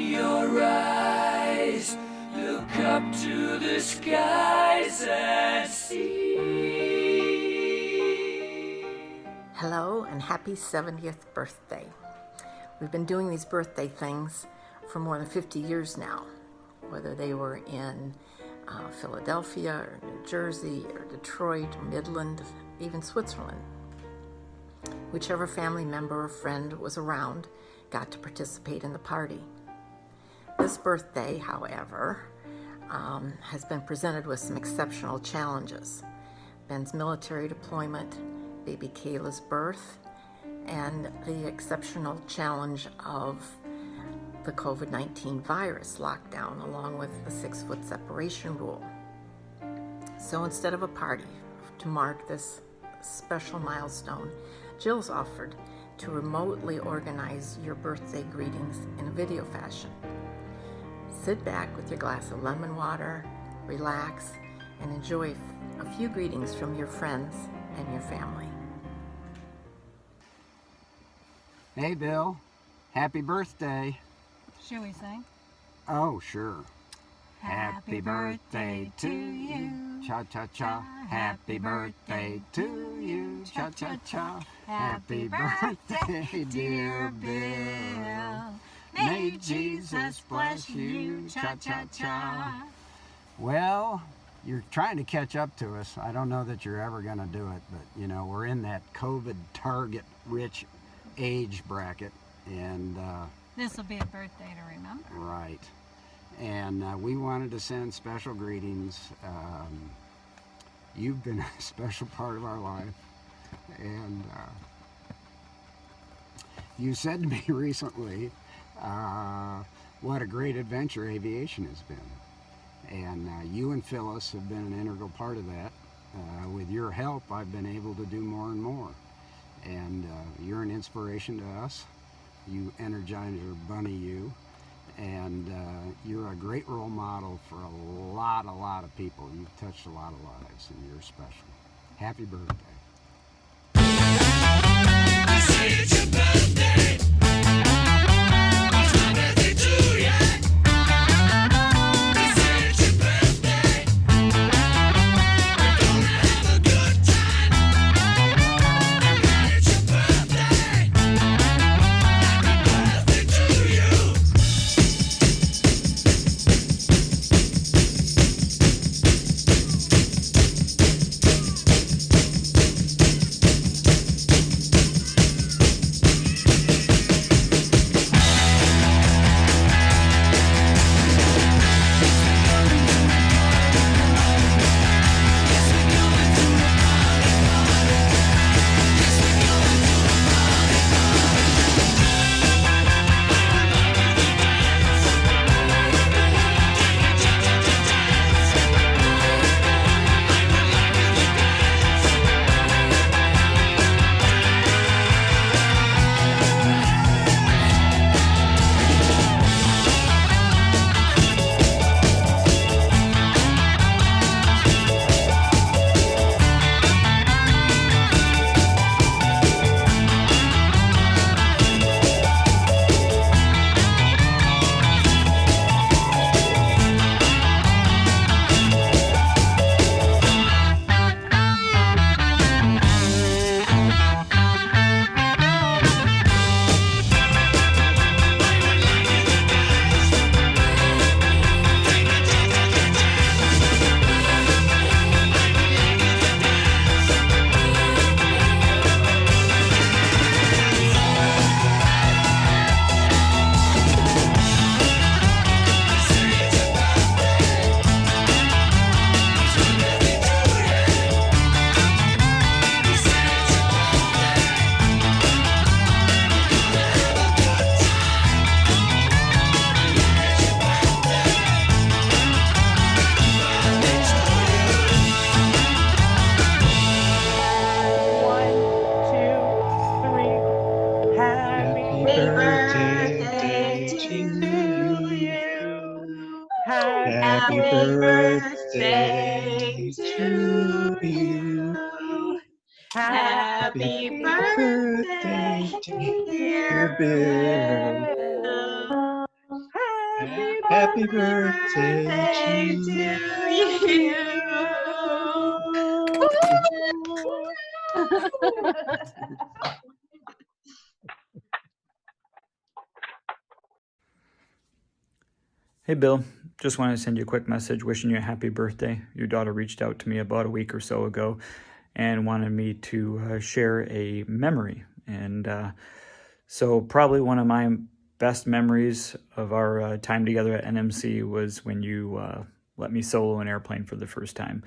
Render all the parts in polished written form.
your eyes, look up to the skies and see. Hello and happy 70th birthday. We've been doing these birthday things for more than 50 years now, whether they were in Philadelphia or New Jersey or Detroit or Midland, even Switzerland. Whichever family member or friend was around got to participate in the party. This birthday, however, has been presented with some exceptional challenges. Ben's military deployment, baby Kayla's birth, and the exceptional challenge of the COVID-19 virus lockdown, along with the 6-foot separation rule. So instead of a party to mark this special milestone, Jill's offered to remotely organize your birthday greetings in a video fashion. Sit back with your glass of lemon water, relax, and enjoy a few greetings from your friends and your family. Hey Bill, happy birthday. Should we sing? Oh, sure. Happy birthday to you. Cha-cha-cha. Happy birthday to you. Cha-cha-cha. Happy birthday, dear Bill. May Jesus bless you. Cha-cha-cha. Well, you're trying to catch up to us. I don't know that you're ever going to do it, but, you know, we're in that COVID target-rich age bracket, and This will be a birthday to remember. right, and we wanted to send special greetings. You've been a special part of our life, and you said to me recently what a great adventure aviation has been, and you and Phyllis have been an integral part of that. With your help, I've been able to do more and more. And you're an inspiration to us. You Energizer Bunny, you, and you're a great role model for a lot of people. You've touched a lot of lives, and you're special. Happy birthday. It's your birthday. It's my birthday too, yeah. It's your birthday. We're gonna have a good time. It's your birthday. Happy birthday to you. Happy birthday to you. Happy birthday, dear Bill. Happy birthday to you. Hey Bill, just wanted to send you a quick message wishing you a happy birthday. Your daughter reached out to me about a week or so ago and wanted me to share a memory. And so probably one of my best memories of our time together at NMC was when you let me solo an airplane for the first time.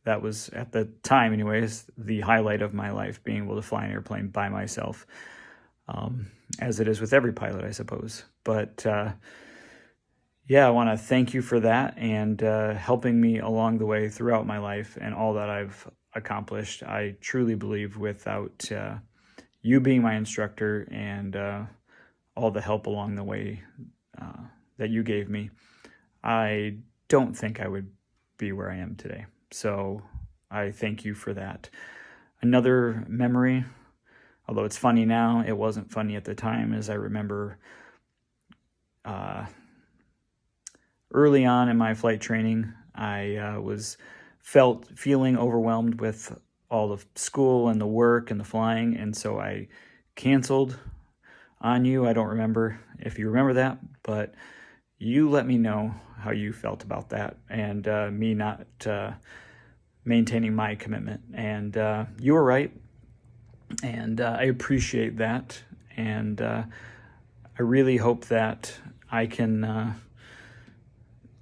That was, at the time anyways, the highlight of my life, being able to fly an airplane by myself. As it is with every pilot, I suppose. But yeah, I want to thank you for that and helping me along the way throughout my life and all that I've accomplished. I truly believe without you being my instructor and all the help along the way that you gave me, I don't think I would be where I am today. So I thank you for that. Another memory, although it's funny now, it wasn't funny at the time, as I remember early on in my flight training, I was feeling overwhelmed with all the school and the work and the flying, and so I canceled on you. I don't remember if you remember that, but you let me know how you felt about that and me not maintaining my commitment. And you were right. And I appreciate that, and I really hope that I can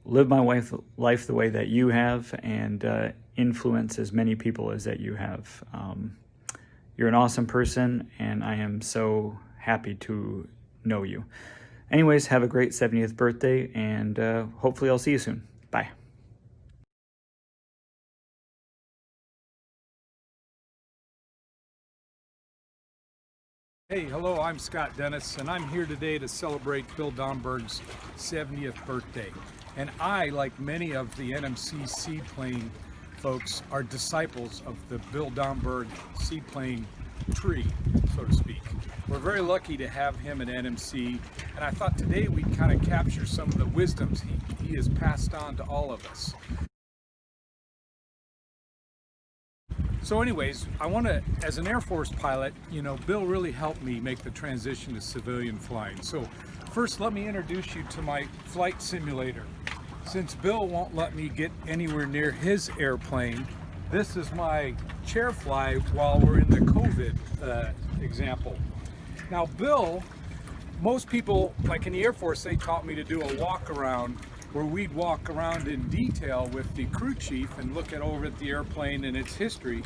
live my life the way that you have and influence as many people as that you have. You're an awesome person, and I am so happy to know you. Anyways, have a great 70th birthday, and hopefully I'll see you soon. Bye. Hey, hello, I'm Scott Dennis, and I'm here today to celebrate Bill Domberg's 70th birthday. And I, like many of the NMC seaplane folks, are disciples of the Bill Domberg seaplane tree, so to speak. We're very lucky to have him at NMC, and I thought today we'd kind of capture some of the wisdoms he has passed on to all of us. So anyways, I want to, as an Air Force pilot, you know, Bill really helped me make the transition to civilian flying. So first, let me introduce you to my flight simulator. Since Bill won't let me get anywhere near his airplane, this is my chair fly while we're in the COVID example. Now Bill, most people, like in the Air Force, they taught me to do a walk around where we'd walk around in detail with the crew chief and look over at the airplane and its history.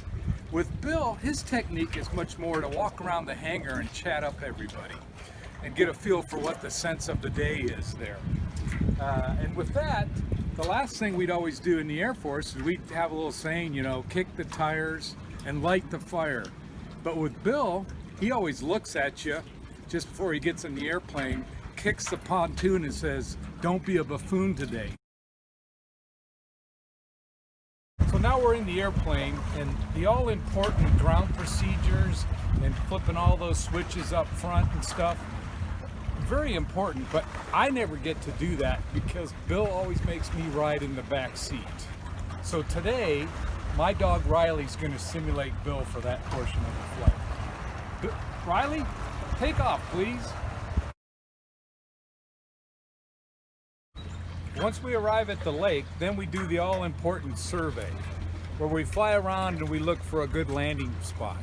With Bill, his technique is much more to walk around the hangar and chat up everybody and get a feel for what the sense of the day is there. And with that, the last thing we'd always do in the Air Force is we'd have a little saying, you know, kick the tires and light the fire. But with Bill, he always looks at you just before he gets in the airplane, kicks the pontoon and says, "Don't be a buffoon today." So now we're in the airplane, and the all-important ground procedures and flipping all those switches up front and stuff, very important, but I never get to do that because Bill always makes me ride in the back seat. So today, my dog Riley's going to simulate Bill for that portion of the flight. Riley, take off, please. Once we arrive at the lake, then we do the all-important survey, where we fly around and we look for a good landing spot.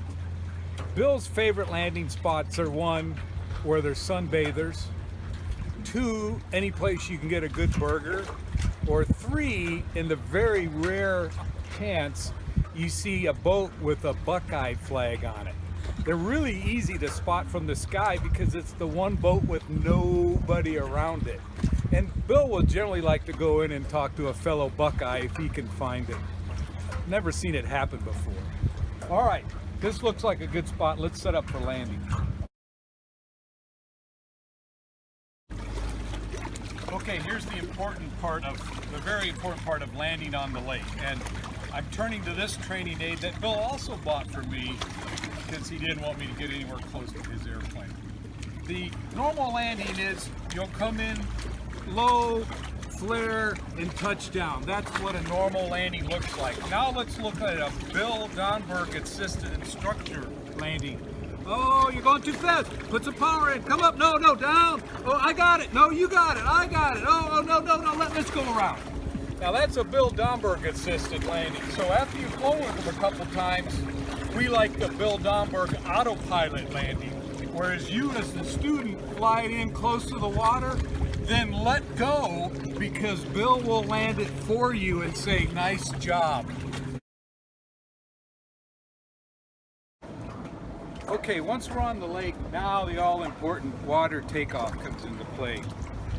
Bill's favorite landing spots are 1, where there's sunbathers, 2, any place you can get a good burger, or 3, in the very rare chance you see a boat with a Buckeye flag on it. They're really easy to spot from the sky because it's the one boat with nobody around it. And Bill will generally like to go in and talk to a fellow Buckeye if he can find it. Never seen it happen before. All right, this looks like a good spot. Let's set up for landing. Okay, here's the very important part of landing on the lake. And I'm turning to this training aid that Bill also bought for me because he didn't want me to get anywhere close to his airplane. The normal landing is you'll come in low, flare, and touchdown. That's what a normal landing looks like. Now let's look at a Bill Donberg assisted instructor landing. Oh, you're going too fast. Put some power in. Come up. No, down. Oh, I got it. No, you got it. I got it. Oh, no. Let's go around. Now that's a Bill Donberg assisted landing. So after you've flown with him a couple times, we like the Bill Donberg autopilot landing. Whereas you as the student fly it in close to the water, then let go because Bill will land it for you and say, nice job. Okay, once we're on the lake, now the all-important water takeoff comes into play.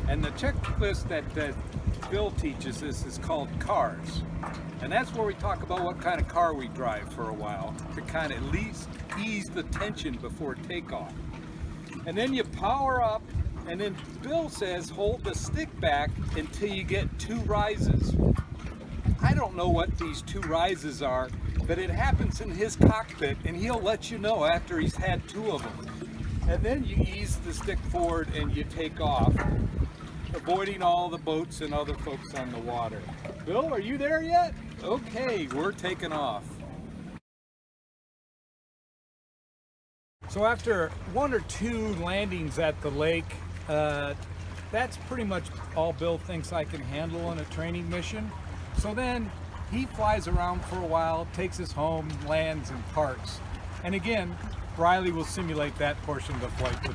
And the checklist that Bill teaches us is called CARS. And that's where we talk about what kind of car we drive for a while to kind of at least ease the tension before takeoff. And then you power up, and then Bill says hold the stick back until you get 2 rises. I don't know what these 2 rises are, but it happens in his cockpit, and he'll let you know after he's had 2 of them. And then you ease the stick forward and you take off, avoiding all the boats and other folks on the water. Bill, are you there yet? Okay, we're taking off. So after 1 or 2 landings at the lake, that's pretty much all Bill thinks I can handle on a training mission. So then he flies around for a while, takes us home, lands, and parks. And again, Riley will simulate that portion of the flight today.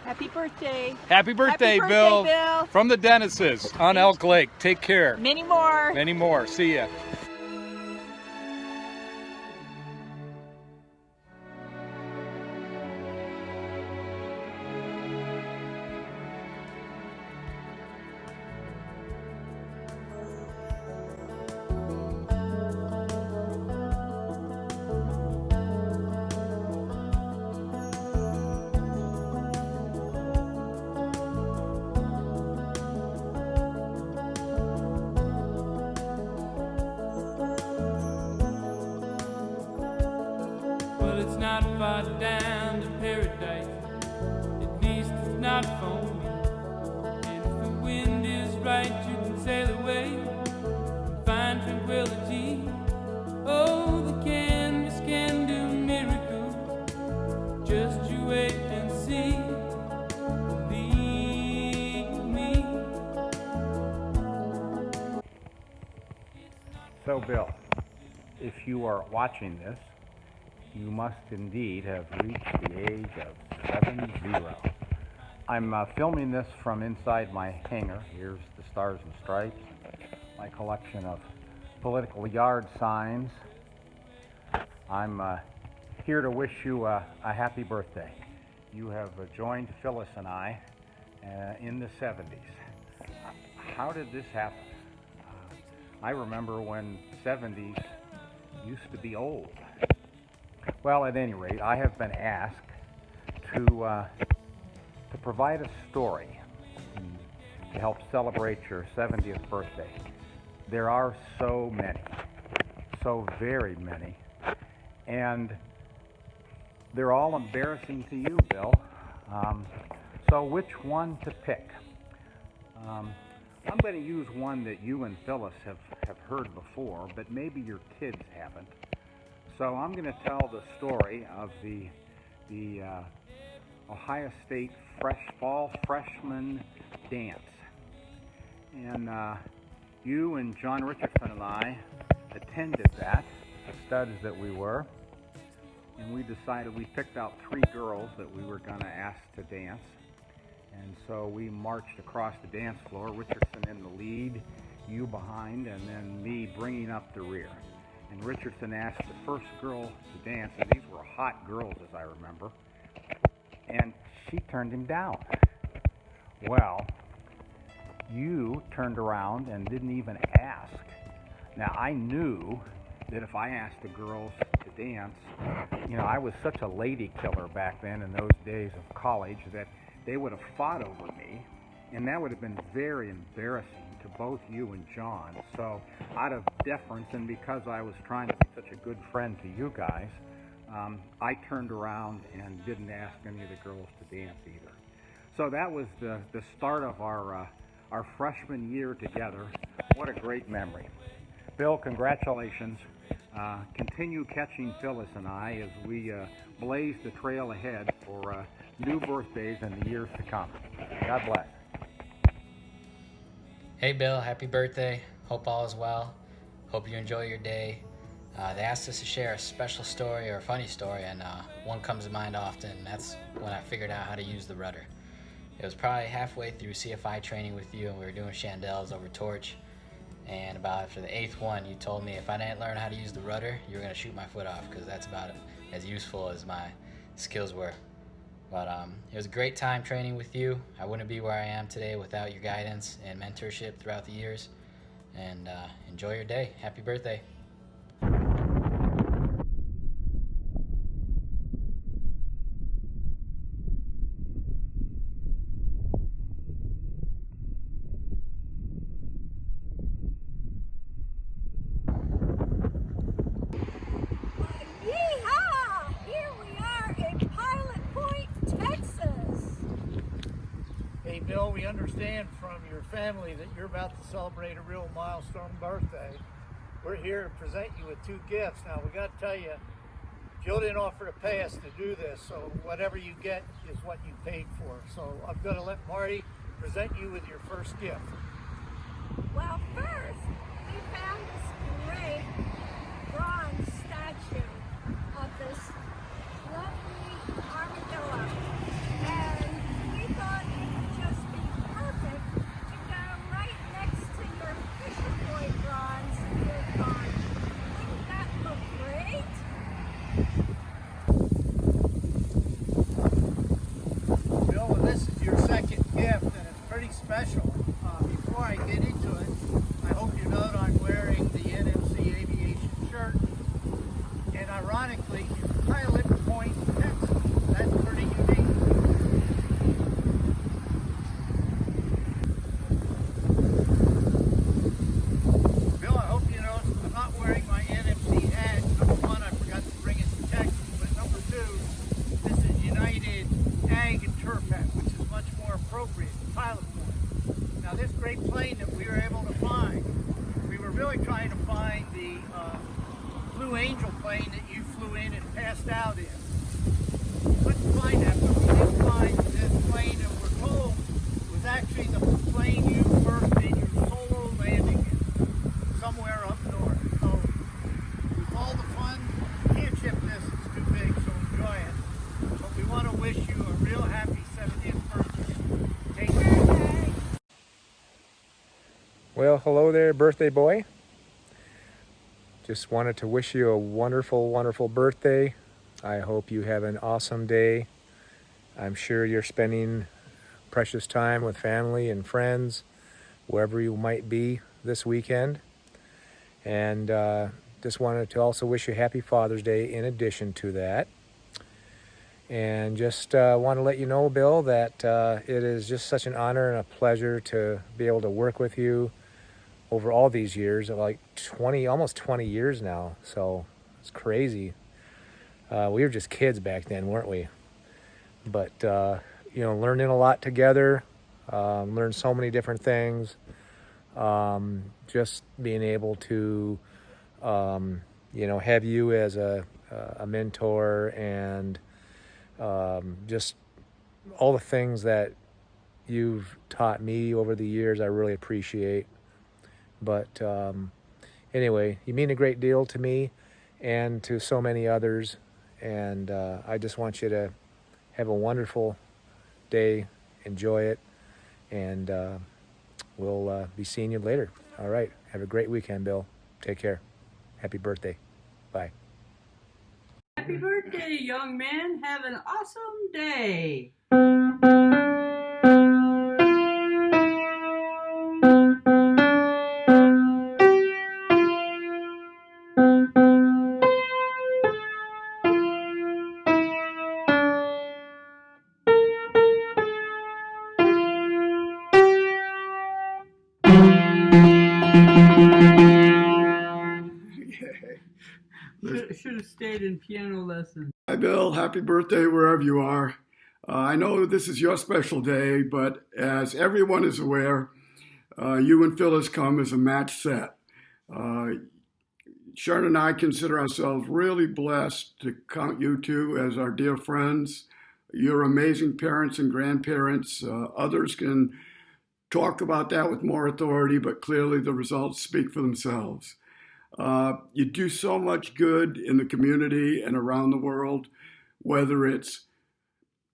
Happy birthday. Happy birthday, Happy birthday, Bill. Bill. From the Dennises on Elk Lake. Take care. Many more. Many more. See ya. Well, it's not far down to paradise. At least it's not for me. And if the wind is right, you can sail away and find tranquility. Oh, the canvas can do miracles. Just you wait and see. Believe me. So, Bill, if you are watching this, you must indeed have reached the age of 70. I'm filming this from inside my hangar. Here's the Stars and Stripes, my collection of political yard signs. I'm here to wish you a happy birthday. You have joined Phyllis and I in the 70s. How did this happen? I remember when 70s used to be old. Well, at any rate, I have been asked to provide a story to help celebrate your 70th birthday. There are so many, so very many, and they're all embarrassing to you, Bill. So which one to pick? I'm going to use one that you and Phyllis have heard before, but maybe your kids haven't. So I'm going to tell the story of the Ohio State Fall Freshman Dance. And you and John Richardson and I attended that, the studs that we were, and we decided we picked out 3 girls that we were going to ask to dance. And so we marched across the dance floor, Richardson in the lead, you behind, and then me bringing up the rear. And Richardson asked the first girl to dance, and these were hot girls, as I remember, and she turned him down. Well, you turned around and didn't even ask. Now, I knew that if I asked the girls to dance, you know, I was such a lady killer back then in those days of college that they would have fought over me, and that would have been very embarrassing to both you and John. So out of deference and because I was trying to be such a good friend to you guys, I turned around and didn't ask any of the girls to dance either. So that was the start of our freshman year together. What a great memory. Bill, congratulations. Continue catching Phyllis and I as we blaze the trail ahead for new birthdays in the years to come. God bless. Hey Bill, happy birthday. Hope all is well. Hope you enjoy your day. They asked us to share a special story or a funny story, and one comes to mind often. That's when I figured out how to use the rudder. It was probably halfway through CFI training with you, and we were doing chandelles over torch. And about after the 8th one, you told me if I didn't learn how to use the rudder, you were going to shoot my foot off, because that's about as useful as my skills were. But it was a great time training with you. I wouldn't be where I am today without your guidance and mentorship throughout the years. And enjoy your day. Happy birthday. Yeehaw! Here we are in Pilot Point, Texas. Hey Bill, we understand from your family that you're about to celebrate a real milestone birthday. We're here to present you with 2 gifts. Now we got to tell you, Jill didn't offer to pay us to do this, so whatever you get is what you paid for. So I'm going to let Marty present you with your first gift. Well, first, we found this great bronze statue of this lovely armadillo. And we thought it would just be perfect to go right next to your Fisher Boy bronze you've got. Wouldn't that look great? Bill, this is your second gift, and it's pretty special. Before I get into it, I hope you note I'm wearing the NMC Aviation shirt, and ironically, it's Pilot Point, Texas. That's pretty unique. Bill, I hope you notice I'm not wearing my NMC hat. Number one, I forgot to bring it to Texas, but number two, this is United Ag and Turf hat, which is much more appropriate to Pilot Point. Now, this great plane that we were able to find, we were really trying to find the Blue Angel plane that you flew in and passed out in. We couldn't find that, but we did find this plane that we're told was actually the plane you first did your solo landing in, somewhere up north. So, with all the fun, you can't ship this, it's too big, so enjoy it. But we want to wish you a real happy 70th birthday. Take care. Well, hello there, birthday boy. Just wanted to wish you a wonderful, wonderful birthday. I hope you have an awesome day. I'm sure you're spending precious time with family and friends, wherever you might be this weekend. And just wanted to also wish you happy Father's Day in addition to that. And just want to let you know, Bill, that it is just such an honor and a pleasure to be able to work with you over all these years, like 20, almost 20 years now. So it's crazy. We were just kids back then, weren't we? But, you know, learning a lot together, learned so many different things. Just being able to, you know, have you as a mentor, and just all the things that you've taught me over the years, I really appreciate. But anyway, you mean a great deal to me and to so many others. And I just want you to have a wonderful day, enjoy it, and we'll be seeing you later. All right, have a great weekend, Bill. Take care. Happy birthday. Bye. Happy birthday, young man. Have an awesome day. should have stayed in piano lessons. Hi, Bill. Happy birthday wherever you are. I know this is your special day, but as everyone is aware, you and Phyllis come as a match set. Sharon and I consider ourselves really blessed to count you two as our dear friends. You're amazing parents and grandparents. Others can talk about that with more authority, but clearly the results speak for themselves. You do so much good in the community and around the world, whether it's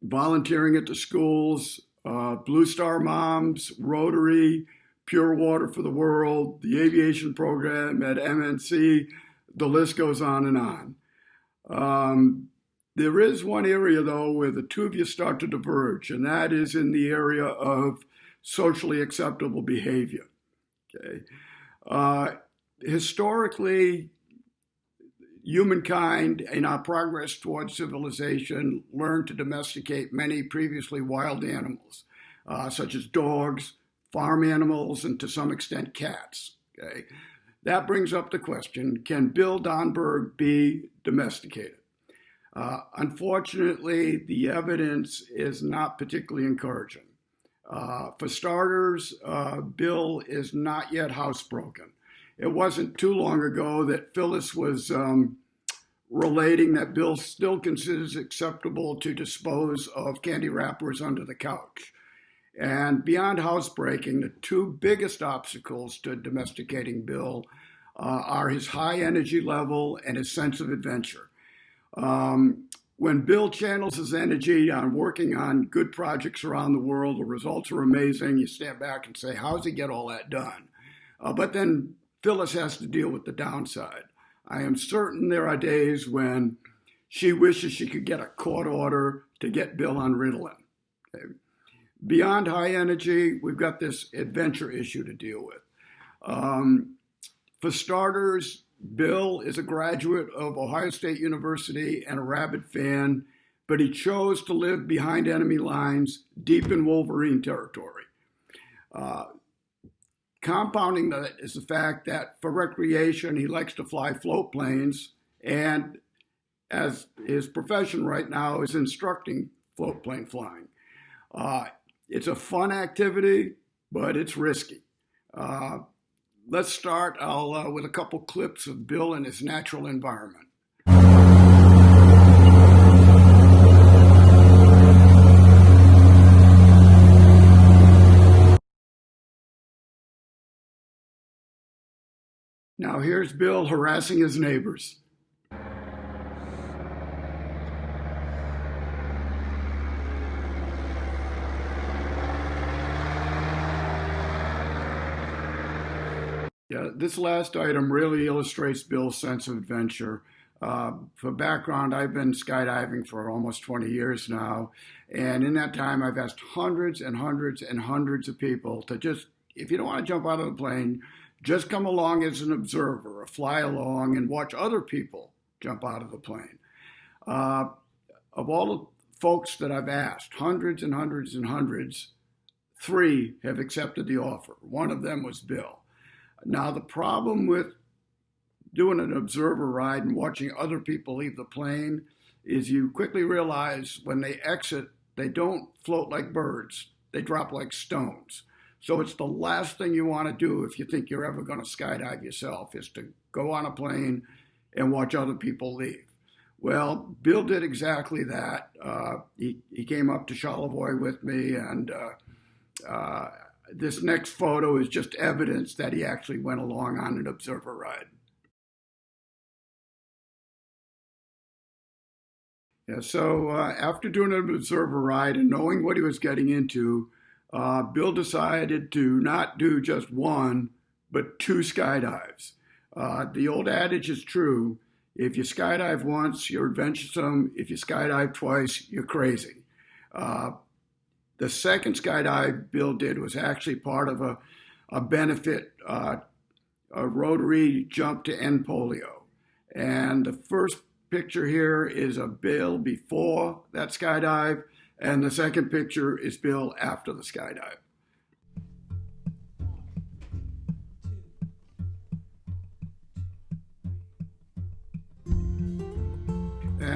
volunteering at the schools, Blue Star Moms, Rotary, Pure Water for the World, the aviation program at MNC, the list goes on and on. There is one area, though, where the two of you start to diverge, and that is in the area of socially acceptable behavior. Okay. Historically, humankind, in our progress towards civilization, learned to domesticate many previously wild animals, such as dogs, farm animals, and to some extent cats. Okay. That brings up the question, can Bill Donberg be domesticated? Unfortunately, the evidence is not particularly encouraging. For starters, Bill is not yet housebroken. It wasn't too long ago that Phyllis was relating that Bill still considers it acceptable to dispose of candy wrappers under the couch. And beyond housebreaking, the two biggest obstacles to domesticating Bill are his high energy level and his sense of adventure. When Bill channels his energy on working on good projects around the world, the results are amazing. You stand back and say, how does he get all that done? But then Phyllis has to deal with the downside. I am certain there are days when she wishes she could get a court order to get Bill on Ritalin. Okay. Beyond high energy, we've got this adventure issue to deal with. For starters, Bill is a graduate of Ohio State University and a Rabbit fan, but he chose to live behind enemy lines deep in Wolverine territory. Compounding that is the fact that for recreation, he likes to fly float planes, and as his profession right now is instructing float plane flying. It's a fun activity, but it's risky. Let's start with a couple clips of Bill in his natural environment. Now here's Bill harassing his neighbors. Yeah, this last item really illustrates Bill's sense of adventure. For background, I've been skydiving for almost 20 years now. And in that time, I've asked hundreds and hundreds and hundreds of people to just, if you don't want to jump out of the plane, just come along as an observer or fly along and watch other people jump out of the plane. Of all the folks that I've asked, hundreds and hundreds and hundreds, 3 have accepted the offer. One of them was Bill. Now, the problem with doing an observer ride and watching other people leave the plane is you quickly realize when they exit, they don't float like birds. They drop like stones. So it's the last thing you want to do if you think you're ever going to skydive yourself, is to go on a plane and watch other people leave. Well, Bill did exactly that. He came up to Charlevoix with me, and this next photo is just evidence that he actually went along on an observer ride. Yeah, so after doing an observer ride and knowing what he was getting into, Bill decided to not do just 1, but 2 skydives. The old adage is true. If you skydive once, you're adventuresome. If you skydive twice, you're crazy. The second skydive Bill did was actually part of a benefit, a Rotary jump to end polio. And the first picture here is of Bill before that skydive, and the second picture is Bill after the skydive.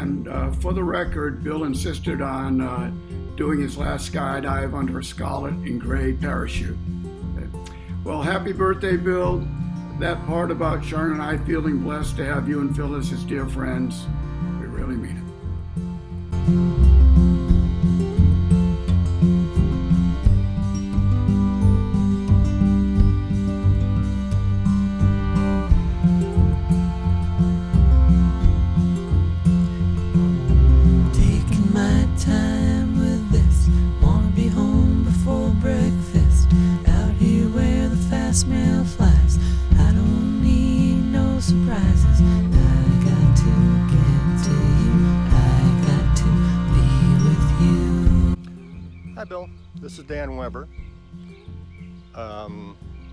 And for the record, Bill insisted on doing his last skydive under a scarlet and gray parachute. Well, happy birthday, Bill. That part about Sharon and I feeling blessed to have you and Phyllis as dear friends, we really mean it. Taking my time with this, wanna be home before breakfast. Out here where the fast mail flies, I don't need no surprises. I got to get to you, I got to be with you. Hi Bill, this is Dan Weber.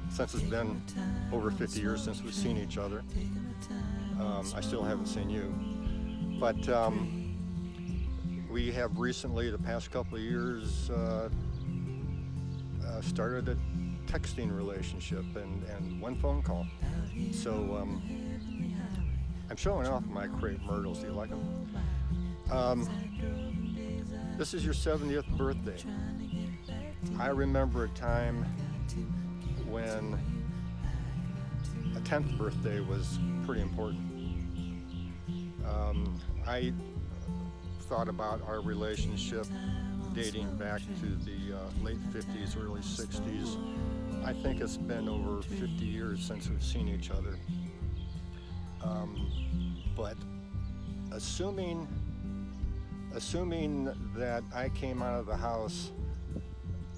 Since it's been over 50 years since we've seen each other, I still haven't seen you. But we have recently, the past couple of years, started a texting relationship and one phone call. So I'm showing off my crepe myrtles. Do you like them? This is your 70th birthday. I remember a time when a 10th birthday was pretty important. I thought about our relationship dating back to the late 50s, early 60s. I think it's been over 50 years since we've seen each other. But assuming that I came out of the house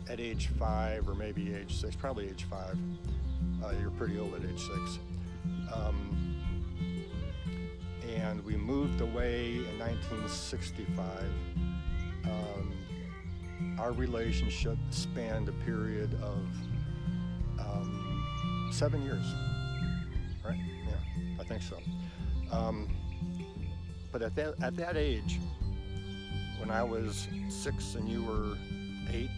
at age 5 or maybe age 6, probably age 5. You're pretty old at age 6. And we moved away in 1965. Our relationship spanned a period of 7 years, right? Yeah, I think so. But at that age, when I was 6 and you were 8,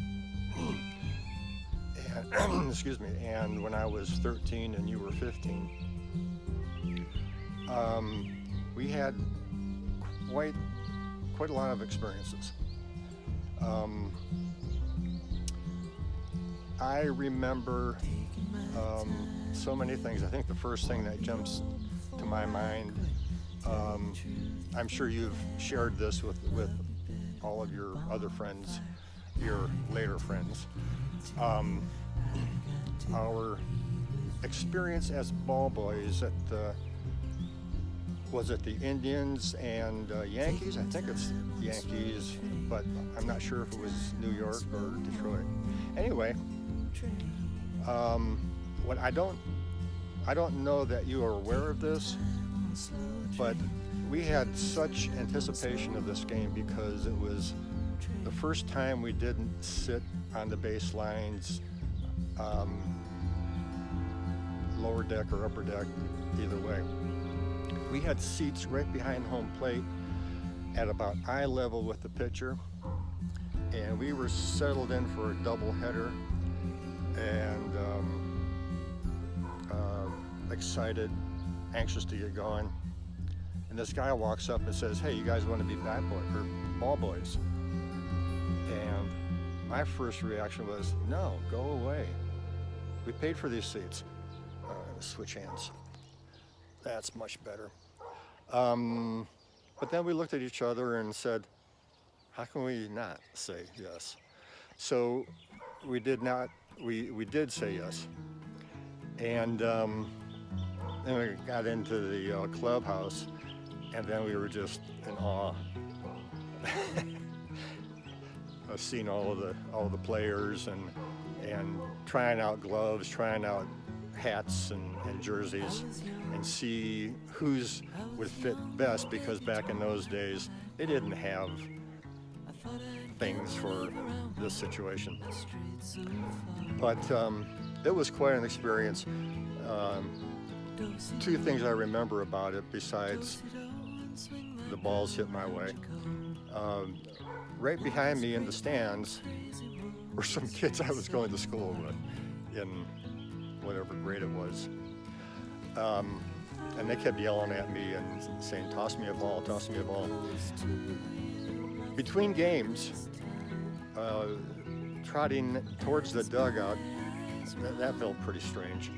and, excuse me, and when I was 13 and you were 15, we had quite a lot of experiences. I remember so many things. I think the first thing that jumps to my mind, I'm sure you've shared this with all of your other friends, your later friends. Our experience as ball boys at was it the Indians and Yankees? I think it's Yankees, but I'm not sure if it was New York or Detroit. Anyway, what I don't know that you are aware of this, but we had such anticipation of this game because it was the first time we didn't sit on the baselines, lower deck or upper deck, either way. We had seats right behind home plate at about eye level with the pitcher, and we were settled in for a double header and excited, anxious to get going. And this guy walks up and says, "Hey, you guys want to be bat boy or ball boys?" And my first reaction was, "No, go away. We paid for these seats." Switch hands. That's much better. But then we looked at each other and said, how can we not say yes? So we did not, we did say yes. And then we got into the clubhouse, and then we were just in awe of seeing all the players and trying out gloves, trying out hats and jerseys, and see whose would fit best, because back in those days they didn't have things for this situation. But it was quite an experience. Two things I remember about it besides the balls hit my way. Right behind me in the stands were some kids I was going to school with in whatever grade it was. and they kept yelling at me and saying, toss me a ball, toss me a ball. Between games, trotting towards the dugout, that felt pretty strange.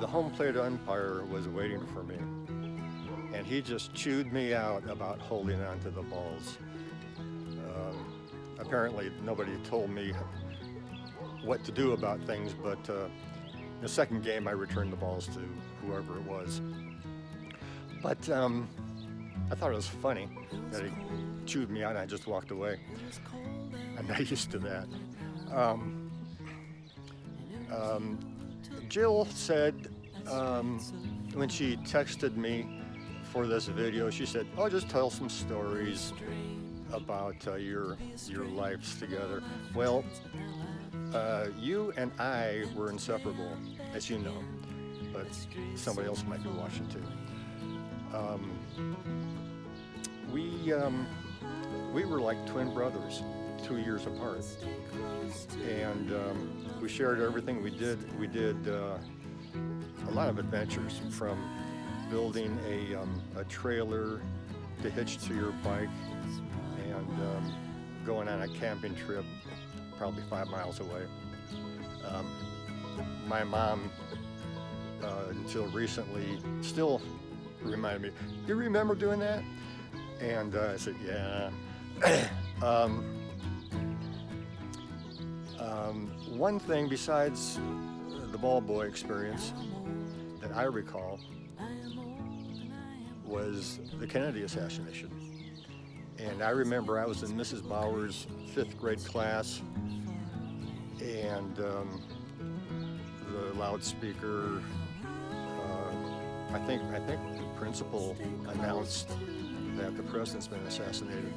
The home plate umpire was waiting for me, and he just chewed me out about holding on to the balls. Apparently, nobody told me what to do about things, but the second game, I returned the balls to whoever it was. But I thought it was funny that he chewed me out and I just walked away. I'm not used to that. Jill said when she texted me for this video, she said, "Oh, just tell some stories about your lives together." Well, you and I were inseparable, as you know, but somebody else might be watching too. We were like twin brothers, 2 years apart, and we shared everything. We did a lot of adventures, from building a trailer to hitch to your bike, and going on a camping trip probably 5 miles away. My mom, until recently, still reminded me, "You remember doing that?" And I said, "Yeah." One thing besides the ball boy experience that I recall was the Kennedy assassination. And I remember I was in Mrs. Bauer's 5th grade class, and the loudspeaker, I think the principal announced that the president's been assassinated.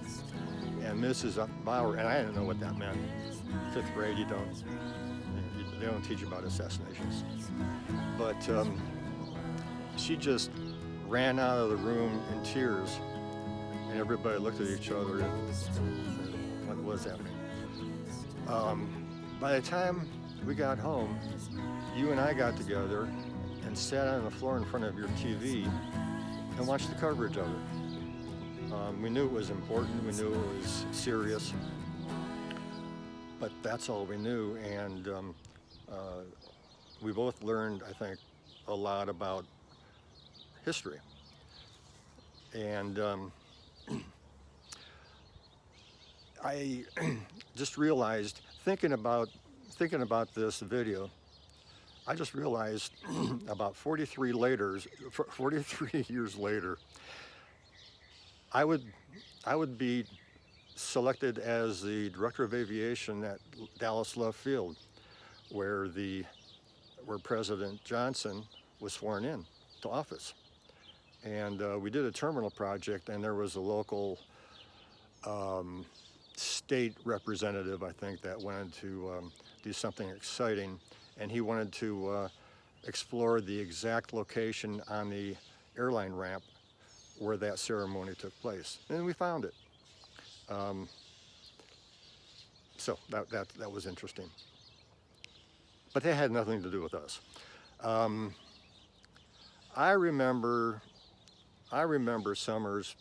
And Mrs. Bauer, and I didn't know what that meant. 5th grade, they don't teach about assassinations. But she just ran out of the room in tears, and everybody looked at each other and what was happening. By the time we got home, you and I got together and sat on the floor in front of your TV and watched the coverage of it. We knew it was important, we knew it was serious, but that's all we knew, and we both learned, I think, a lot about history. And I just realized, thinking about this video, I just realized about 43 years later, I would be selected as the director of aviation at Dallas Love Field, where President Johnson was sworn in to office. And we did a terminal project, and there was a local state representative, I think, that wanted to do something exciting, and he wanted to explore the exact location on the airline ramp where that ceremony took place, and we found it. So that was interesting, but that had nothing to do with us. I remember summers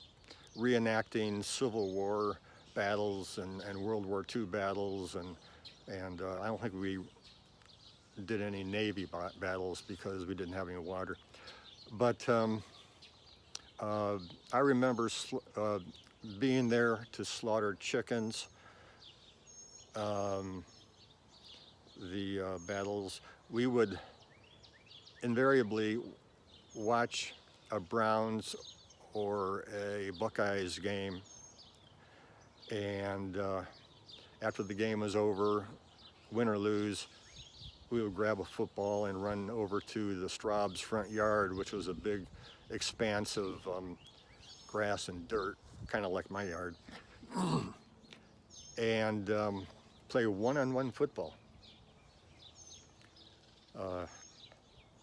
reenacting Civil War battles and World War II battles, and I don't think we did any Navy battles because we didn't have any water. But I remember being there to slaughter chickens, the battles. We would invariably watch a Browns or a Buckeyes game, and after the game was over, win or lose, we would grab a football and run over to the Straub's front yard, which was a big expanse of grass and dirt, kind of like my yard, and play one-on-one football.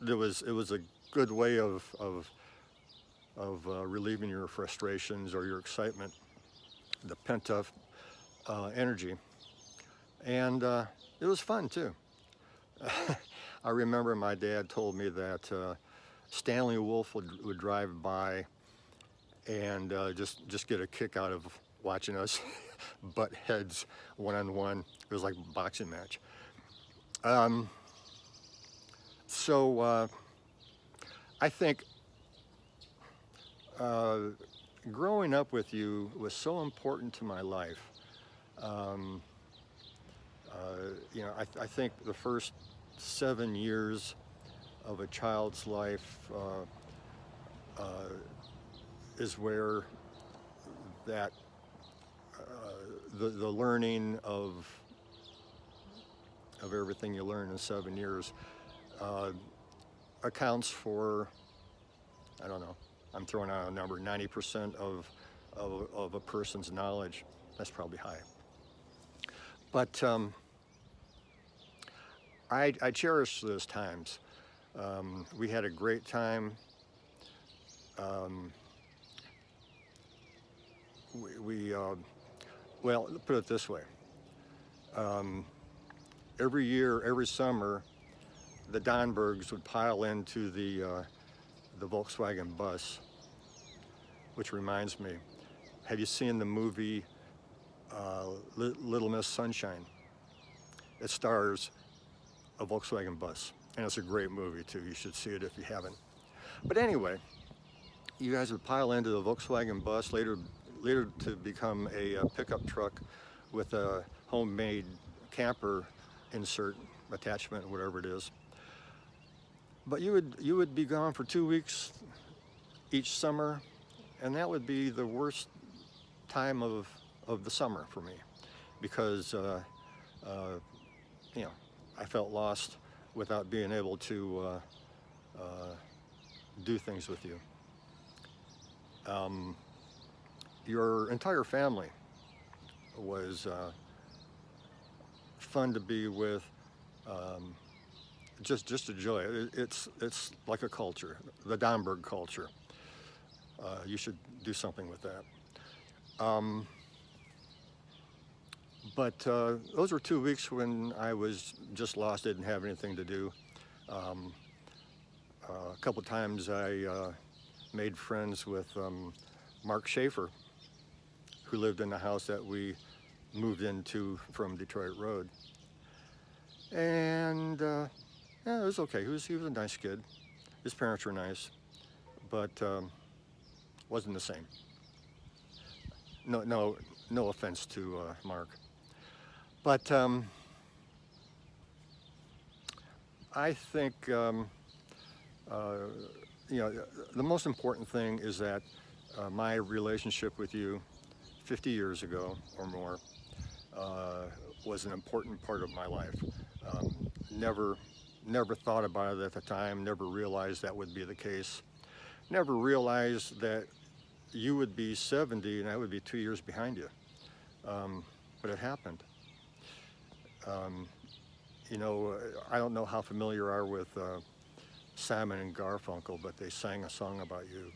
It was a good way of relieving your frustrations or your excitement, the pent-up energy, and it was fun too. I remember my dad told me that Stanley Wolf would drive by and just get a kick out of watching us butt heads one-on-one. It was like a boxing match. So I think growing up with you was so important to my life. You know, I think the first 7 years of a child's life is where that the learning of everything you learn in 7 years accounts for, I don't know, I'm throwing out a number, 90% of a person's knowledge. That's probably high. But I cherish those times. We had a great time. Well, put it this way. Every year, every summer, the Donbergs would pile into the Volkswagen bus, which reminds me, have you seen the movie Little Miss Sunshine? It stars a Volkswagen bus, and it's a great movie too. You should see it if you haven't. But anyway, you guys would pile into the Volkswagen bus, later to become a pickup truck with a homemade camper insert, attachment, whatever it is. But you would be gone for 2 weeks each summer, and that would be the worst time of the summer for me, because you know, I felt lost without being able to do things with you. Your entire family was fun to be with. Just a joy. It's like a culture, the Donberg culture. You should do something with that. But those were 2 weeks when I was just lost, didn't have anything to do. A couple times I made friends with Mark Schaefer, who lived in the house that we moved into from Detroit Road. And yeah, it was okay. He was a nice kid. His parents were nice, but wasn't the same. No offense to Mark. But I think you know, the most important thing is that my relationship with you 50 years ago or more was an important part of my life. Never thought about it at the time, never realized that would be the case. Never realized that you would be 70 and I would be 2 years behind you. But it happened. You know, I don't know how familiar you are with Simon and Garfunkel, but they sang a song about you.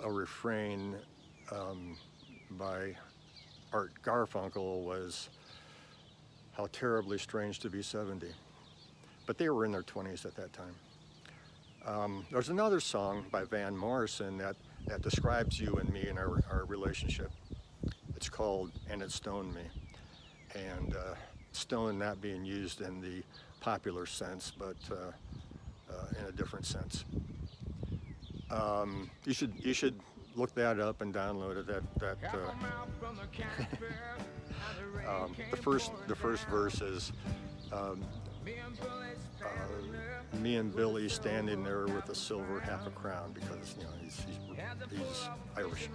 A refrain by Art Garfunkel was, "How terribly strange to be 70." But they were in their 20s at that time. There's another song by Van Morrison that describes you and me and our relationship. It's called "And It Stoned Me." And stone not being used in the popular sense, but in a different sense. You should look that up and download it. The first verse is me and Billy standing there with a silver half a crown, because you know he's Irish.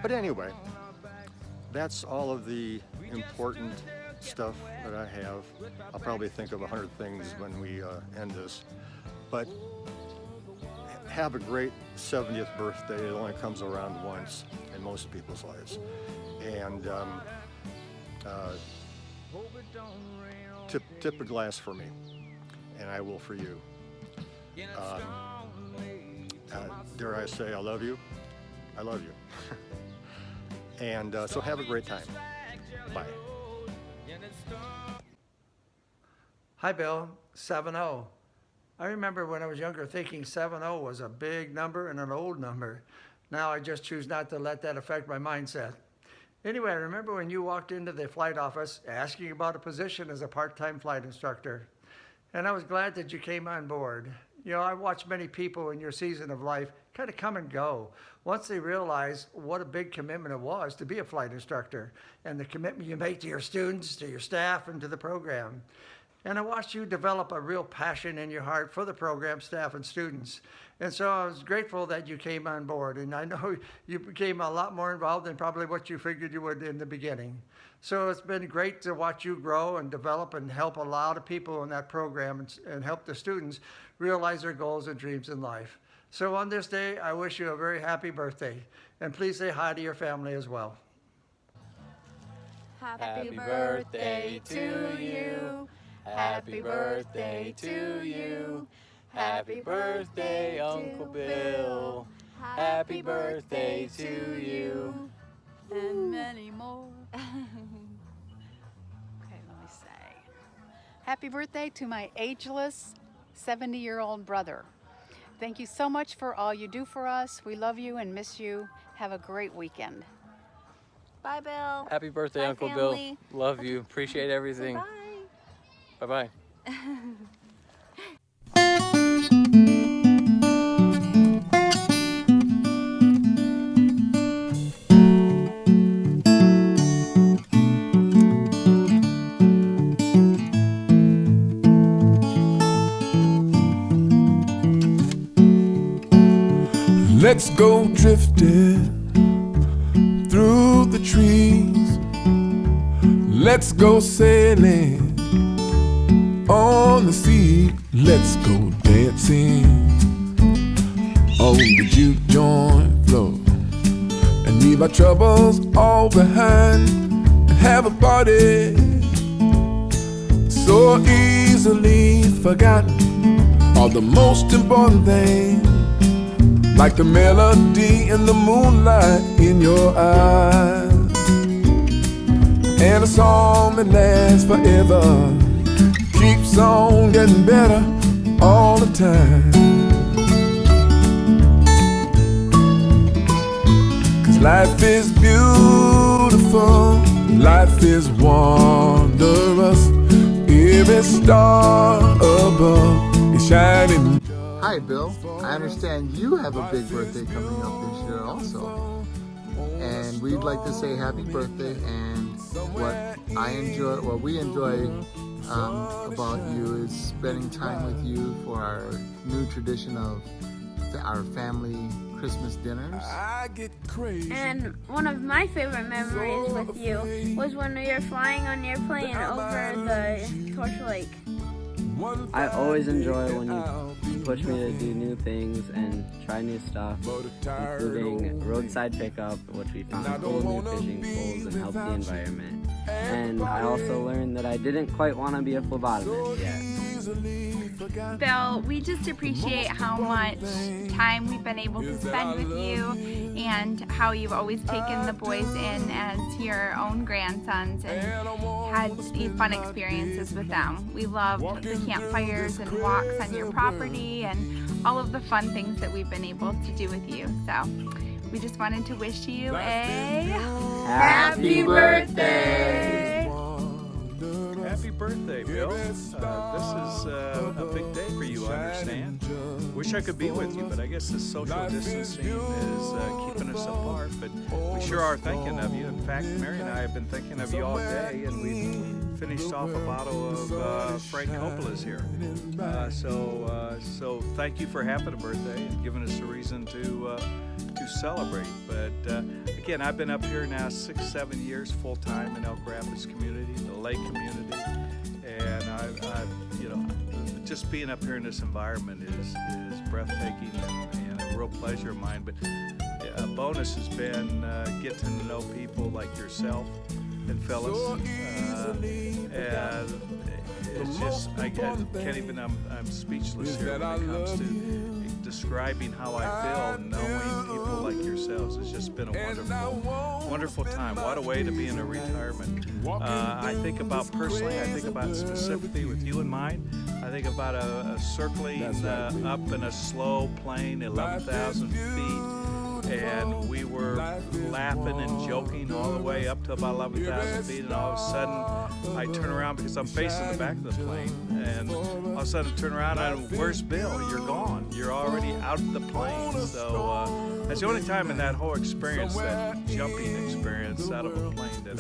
But anyway, that's all of the important stuff that I have. I'll probably think of 100 things when we end this. But have a great 70th birthday. It only comes around once in most people's lives. And tip a glass for me, and I will for you. Dare I say I love you? I love you. And so have a great time. Bye. Hi, Bill. 7-0. I remember when I was younger thinking 7-0 was a big number and an old number. Now I just choose not to let that affect my mindset. Anyway, I remember when you walked into the flight office asking about a position as a part-time flight instructor. And I was glad that you came on board. You know, I watched many people in your season of life kind of come and go once they realized what a big commitment it was to be a flight instructor and the commitment you make to your students, to your staff, and to the program. And I watched you develop a real passion in your heart for the program, staff, and students. And so I was grateful that you came on board. And I know you became a lot more involved than probably what you figured you would in the beginning. So it's been great to watch you grow and develop and help a lot of people in that program and help the students realize their goals and dreams in life. So on this day, I wish you a very happy birthday. And please say hi to your family as well. Happy birthday to you. Happy birthday to you. Happy birthday, Uncle Bill. Happy birthday to you. And many more. Okay, let me say. Happy birthday to my ageless 70-year-old brother. Thank you so much for all you do for us. We love you and miss you. Have a great weekend. Bye, Bill. Happy birthday, Bye, Uncle family. Bill. Love you. Appreciate everything. Bye. Bye-bye. Let's go drifting through the trees. Let's go sailing on the sea. Let's go dancing on the juke joint floor and leave our troubles all behind and have a party so easily forgotten. All the most important things, like the melody and the moonlight in your eyes, and a song that lasts forever, keeps on getting better all the time. 'Cause life is beautiful, life is wondrous, every star above is shining. Hi, Bill. I understand you have a big birthday coming up this year also. And we'd like to say happy birthday, and what we enjoy about you is spending time with you for our new tradition of our family Christmas dinners. And one of my favorite memories with you was when we were flying on your plane over the Torch Lake. I always enjoy when you push me to do new things and try new stuff, including roadside pickup, which we found cool new fishing poles and helped the environment. And I also learned that I didn't quite want to be a phlebotomist yet. Bill, we just appreciate how much time we've been able to spend with you and how you've always taken the boys in as your own grandsons and had fun experiences with them. We love the campfires and walks on your property and all of the fun things that we've been able to do with you. So we just wanted to wish you a happy birthday! Happy birthday, Bill. This is a big day for you, I understand. Wish I could be with you, but I guess this social distancing is keeping us apart. But we sure are thinking of you. In fact, Mary and I have been thinking of you all day, and we finished off a bottle of Frank Coppola's here. So thank you for having a birthday and giving us a reason to celebrate. But again, I've been up here now 6-7 years full time in Elk Rapids community, the lake community, and I just being up here in this environment is breathtaking and a real pleasure of mine. But a bonus has been getting to know people like yourself and Phyllis, and it's just I can't even. I'm speechless here when it comes to describing how I feel knowing people like yourselves. It's just been a wonderful time. What a way to be in a retirement. I think about personally, I think about specifically with you in mind, I think about a circling up in a slow plane, 11,000 feet, and we were laughing and joking all the way up to about 11,000 feet, and all of a sudden I turn around because I'm facing the back of the plane, and all of a sudden I turn around and where's Bill? You're gone. You're already out of the plane. So that's the only time in that whole experience, that jumping experience out of a plane, that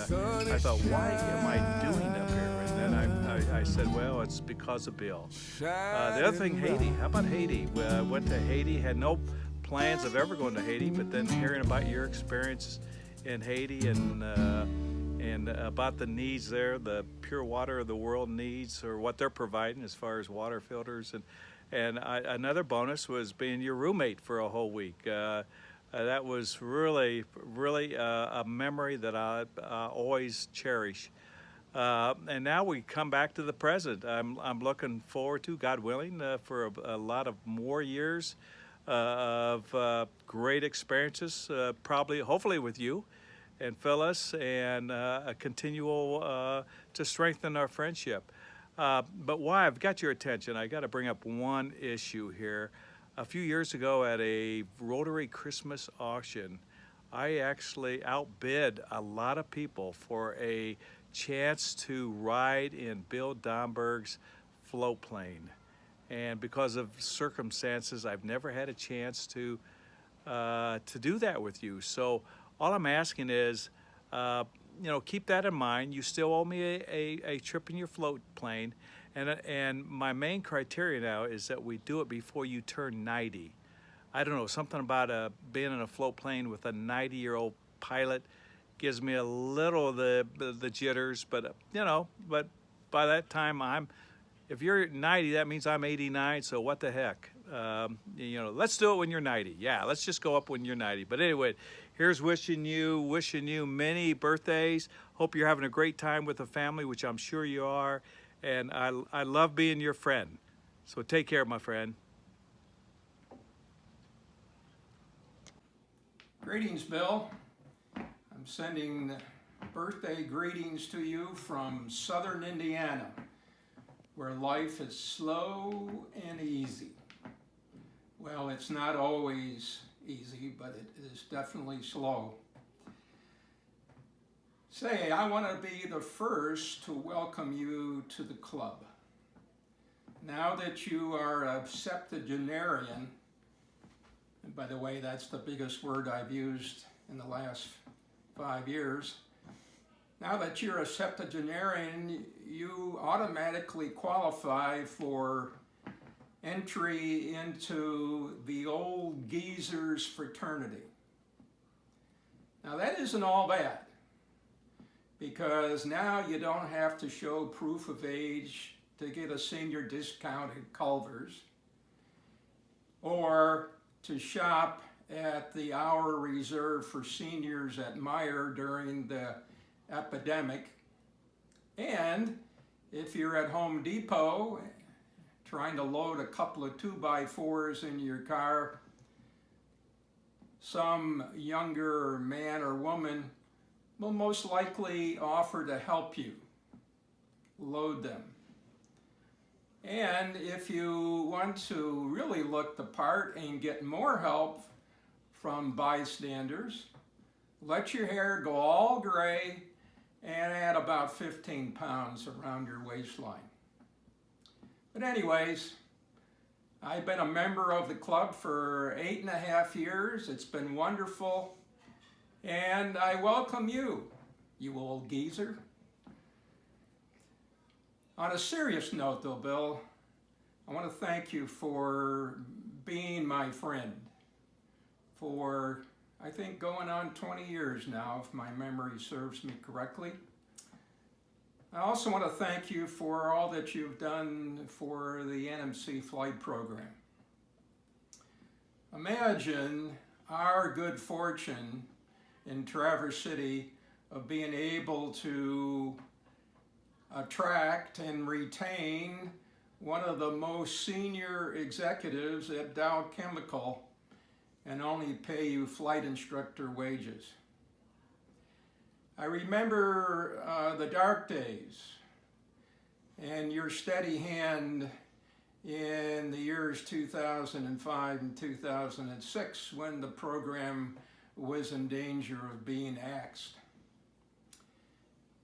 I thought, why am I doing up here? And then I said, well, it's because of Bill. The other thing, Haiti. How about Haiti? I went to Haiti, had no plans of ever going to Haiti, but then hearing about your experiences in Haiti and about the needs there, the pure water the world needs, or what they're providing as far as water filters, and another bonus was being your roommate for a whole week. That was really a memory that I always cherish. And now we come back to the present. I'm looking forward to, God willing, for a lot of more years of great experiences, probably, hopefully with you and Phyllis, and a continual to strengthen our friendship. But why I've got your attention, I got to bring up one issue here. A few years ago at a Rotary Christmas auction, I actually outbid a lot of people for a chance to ride in Bill Domberg's float plane. And because of circumstances, I've never had a chance to do that with you. So all I'm asking is, keep that in mind. You still owe me a trip in your float plane. And my main criteria now is that we do it before you turn 90. I don't know, something about being in a float plane with a 90-year-old pilot gives me a little of the jitters, but but by that time if you're 90, that means I'm 89, so what the heck? Let's do it when you're 90. Yeah, let's just go up when you're 90. But anyway, here's wishing you many birthdays. Hope you're having a great time with the family, which I'm sure you are. And I love being your friend. So take care, my friend. Greetings, Bill. I'm sending birthday greetings to you from southern Indiana, where life is slow and easy. Well, it's not always easy, but it is definitely slow. Say, I want to be the first to welcome you to the club. Now that you are a septuagenarian, and by the way, that's the biggest word I've used in the last 5 years. Now that you're a septuagenarian, you automatically qualify for entry into the old geezers fraternity. Now that isn't all bad, because now you don't have to show proof of age to get a senior discount at Culver's, or to shop at the hour reserved for seniors at Meijer during the epidemic. And if you're at Home Depot trying to load a couple of 2x4s in your car, some younger man or woman will most likely offer to help you load them. And if you want to really look the part and get more help from bystanders, let your hair go all gray and add about 15 pounds around your waistline. But anyways, I've been a member of the club for 8.5 years. It's been wonderful. And I welcome you, you old geezer. On a serious note though, Bill, I want to thank you for being my friend for, I think, going on 20 years now, if my memory serves me correctly. I also want to thank you for all that you've done for the NMC flight program. Imagine our good fortune in Traverse City of being able to attract and retain one of the most senior executives at Dow Chemical, and only pay you flight instructor wages. I remember the dark days and your steady hand in the years 2005 and 2006 when the program was in danger of being axed.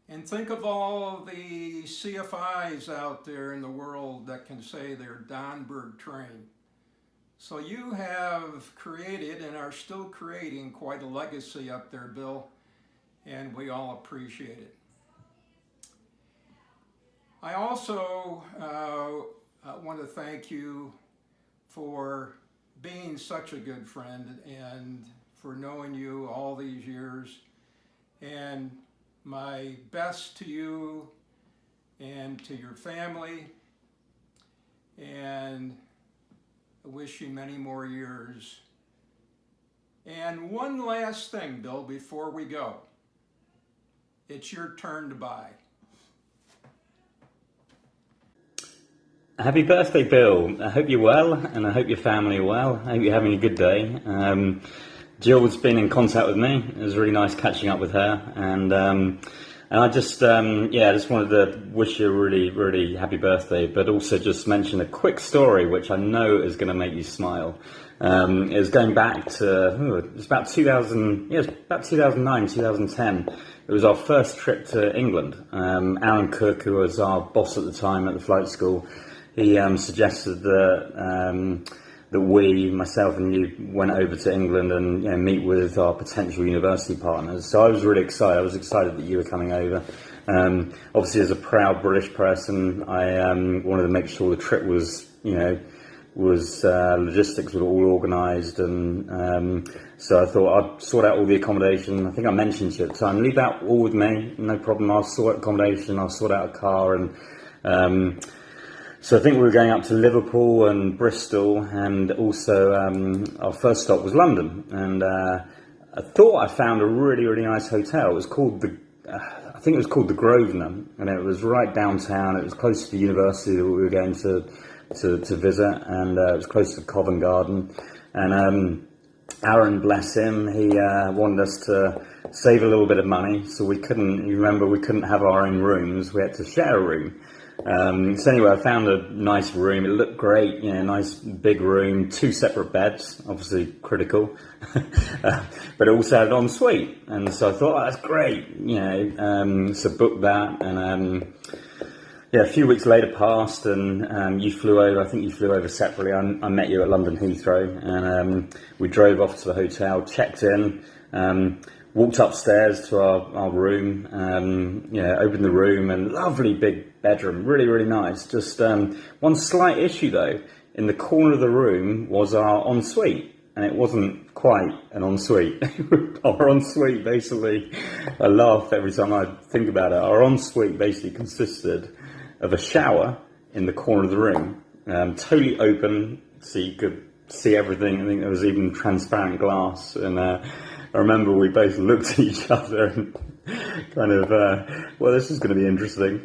And think of all the CFIs out there in the world that can say they're Donberg trained. So you have created and are still creating quite a legacy up there, Bill, and we all appreciate it. I also want to thank you for being such a good friend and for knowing you all these years. And my best to you and to your family, and I wish you many more years. And one last thing, Bill, before we go. It's your turn to buy. Happy birthday, Bill. I hope you're well, and I hope your family are well. I hope you're having a good day. Jill's been in contact with me. It was really nice catching up with her, and I just just wanted to wish you a really, really happy birthday, but also just mention a quick story which I know is going to make you smile. It was going back to it's about 2009, 2010. It was our first trip to England. Aaron Cook, who was our boss at the time at the flight school, he suggested that we, myself and you, went over to England and meet with our potential university partners. So I was really excited. I was excited that you were coming over. Obviously, as a proud British person, I wanted to make sure the trip was, logistics were all organised, and so I thought I'd sort out all the accommodation. I think I mentioned to you at the time, leave that all with me, no problem. I'll sort out accommodation, I'll sort out a car, and so I think we were going up to Liverpool and Bristol, and also our first stop was London. And I thought I found a really, really nice hotel. It was called I think it was called the Grosvenor, and it was right downtown. It was close to the university that we were going to visit, and it was close to Covent Garden. And Aaron, bless him, he wanted us to save a little bit of money, so we couldn't have our own rooms. We had to share a room. So anyway, I found a nice room. It looked great, nice big room, 2 separate beds, obviously critical, but it also had an ensuite. And so I thought, that's great, so booked that. And a few weeks later passed, and you flew over. I think you flew over separately. I met you at London Heathrow, and we drove off to the hotel, checked in, walked upstairs to our room, opened the room, and lovely big bedroom, really, really nice. Just one slight issue though, in the corner of the room was our ensuite, and it wasn't quite an ensuite. Our ensuite basically, I laugh every time I think about it, our ensuite basically consisted of a shower in the corner of the room, totally open, so you could see everything. I think there was even transparent glass, and I remember we both looked at each other and kind of, this is going to be interesting.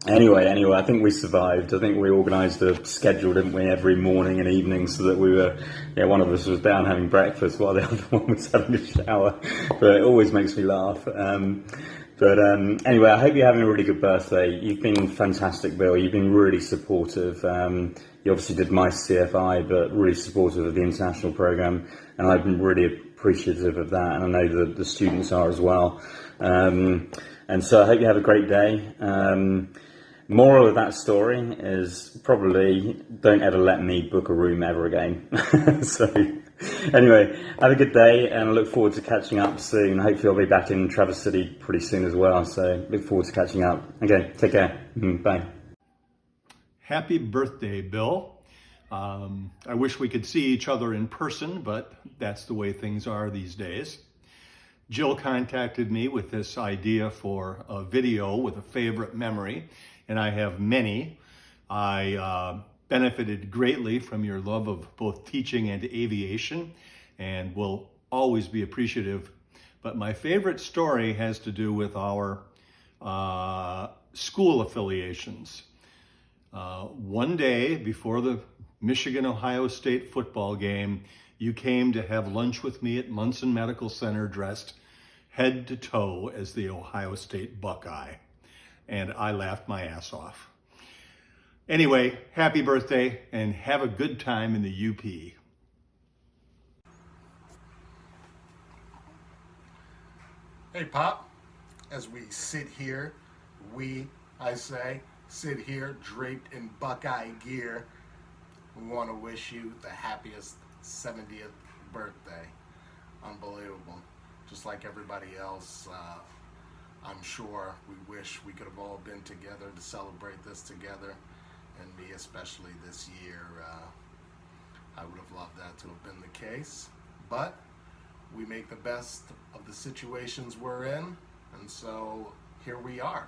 Anyway, I think we survived. I think we organised a schedule, didn't we, every morning and evening, so that we were, one of us was down having breakfast while the other one was having a shower. But it always makes me laugh. Anyway, I hope you're having a really good birthday. You've been fantastic, Bill. You've been really supportive. You obviously did my CFI, but really supportive of the international programme, and I've been really appreciative of that, and I know that the students are as well. And so I hope you have a great day. Moral of that story is probably don't ever let me book a room ever again. So anyway, have a good day, and I look forward to catching up soon. Hopefully I'll be back in Traverse City pretty soon as well, so look forward to catching up. Okay, take care. Bye. Happy birthday, Bill. I wish we could see each other in person, but that's the way things are these days. Jill contacted me with this idea for a video with a favorite memory, and I have many. I benefited greatly from your love of both teaching and aviation, and will always be appreciative. But my favorite story has to do with our school affiliations. One day before the Michigan-Ohio State football game, you came to have lunch with me at Munson Medical Center dressed head to toe as the Ohio State Buckeye. And I laughed my ass off. Anyway, happy birthday and have a good time in the UP. Hey, Pop, as we sit here, I say, sit here draped in Buckeye gear, we want to wish you the happiest 70th birthday. Unbelievable. Just like everybody else, I'm sure we wish we could have all been together to celebrate this together, and me especially this year. I would have loved that to have been the case, but we make the best of the situations we're in, and so here we are.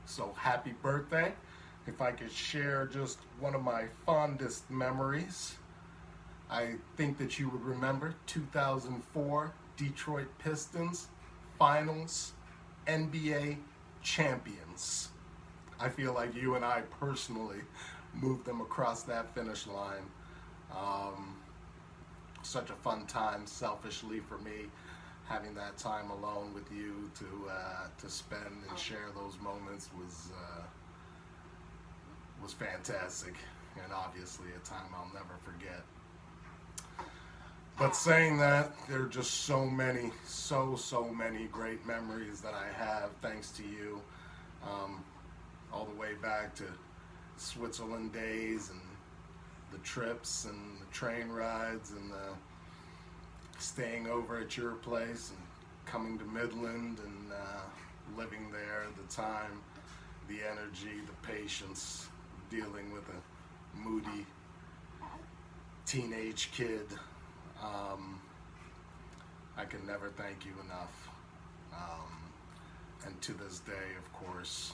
So happy birthday. If I could share just one of my fondest memories, I think that you would remember 2004 Detroit Pistons Finals NBA champions. I feel like you and I personally moved them across that finish line. Such a fun time, selfishly for me, having that time alone with you to spend and share those moments was fantastic, and obviously a time I'll never forget. But saying that, there are just so many great memories that I have thanks to you, all the way back to Switzerland days and the trips and the train rides and the staying over at your place and coming to Midland and living there at the time, the energy, the patience, dealing with a moody teenage kid. I can never thank you enough. And to this day, of course.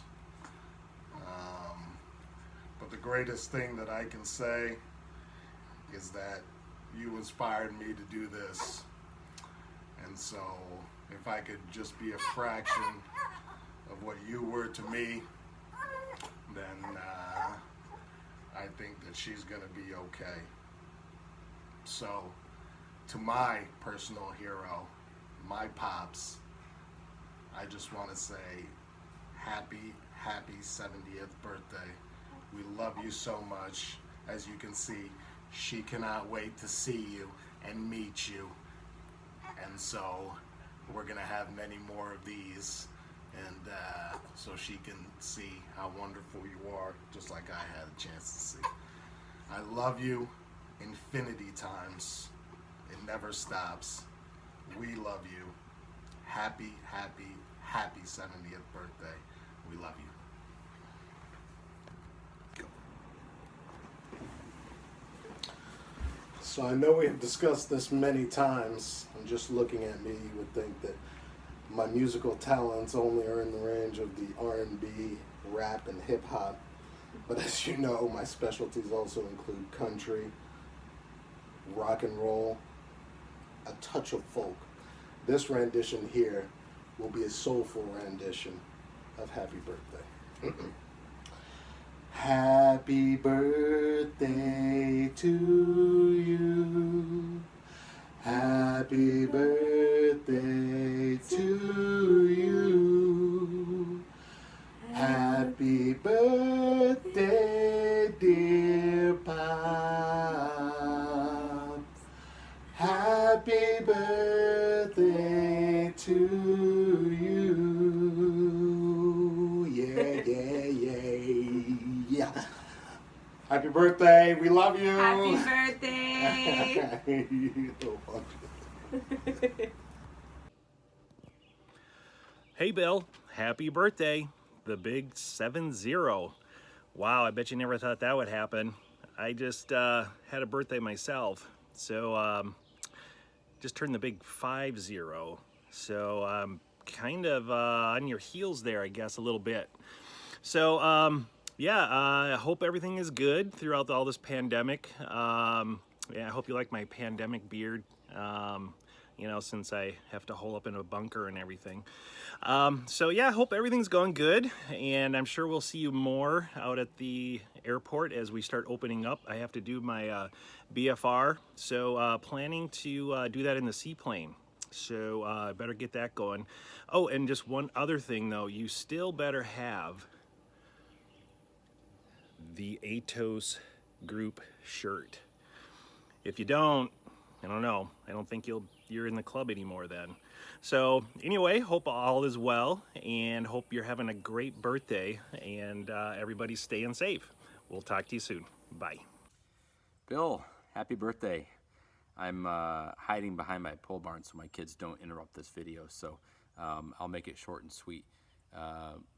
But the greatest thing that I can say is that you inspired me to do this. And so if I could just be a fraction of what you were to me, then I think that she's gonna be okay. So to my personal hero, my pops, I just want to say happy 70th birthday. We love you so much. As you can see, she cannot wait to see you and meet you. And so we're going to have many more of these, and so she can see how wonderful you are, just like I had a chance to see. I love you infinity times. It never stops. We love you. Happy 70th birthday. We love you. So I know we have discussed this many times, and just looking at me, you would think that my musical talents only are in the range of the R&B, rap, and hip-hop. But as you know, my specialties also include country, rock and roll, a touch of folk. This rendition here will be a soulful rendition of Happy Birthday. Happy birthday to you. Happy birthday to you. Happy birthday, dear Pop. Happy birthday to you. Yeah. Happy birthday. We love you. Happy birthday. Hey, Bill. Happy birthday. The big 7-0. Wow, I bet you never thought that would happen. I just had a birthday myself. So, just turned the big 5-0. So, I'm kind of on your heels there, I guess, a little bit. So, I hope everything is good throughout all this pandemic. I hope you like my pandemic beard. you know, since I have to hole up in a bunker and everything. So yeah, hope everything's going good, and I'm sure we'll see you more out at the airport as we start opening up. I have to do my BFR, so planning to do that in the seaplane. So I better get that going. Oh, and just one other thing though, you still better have the Atos group shirt. If you don't, I don't know. I don't think you're in the club anymore then. So anyway, hope all is well, and hope you're having a great birthday, and everybody's staying safe. We'll talk to you soon. Bye. Bill, happy birthday. I'm hiding behind my pole barn so my kids don't interrupt this video, so I'll make it short and sweet.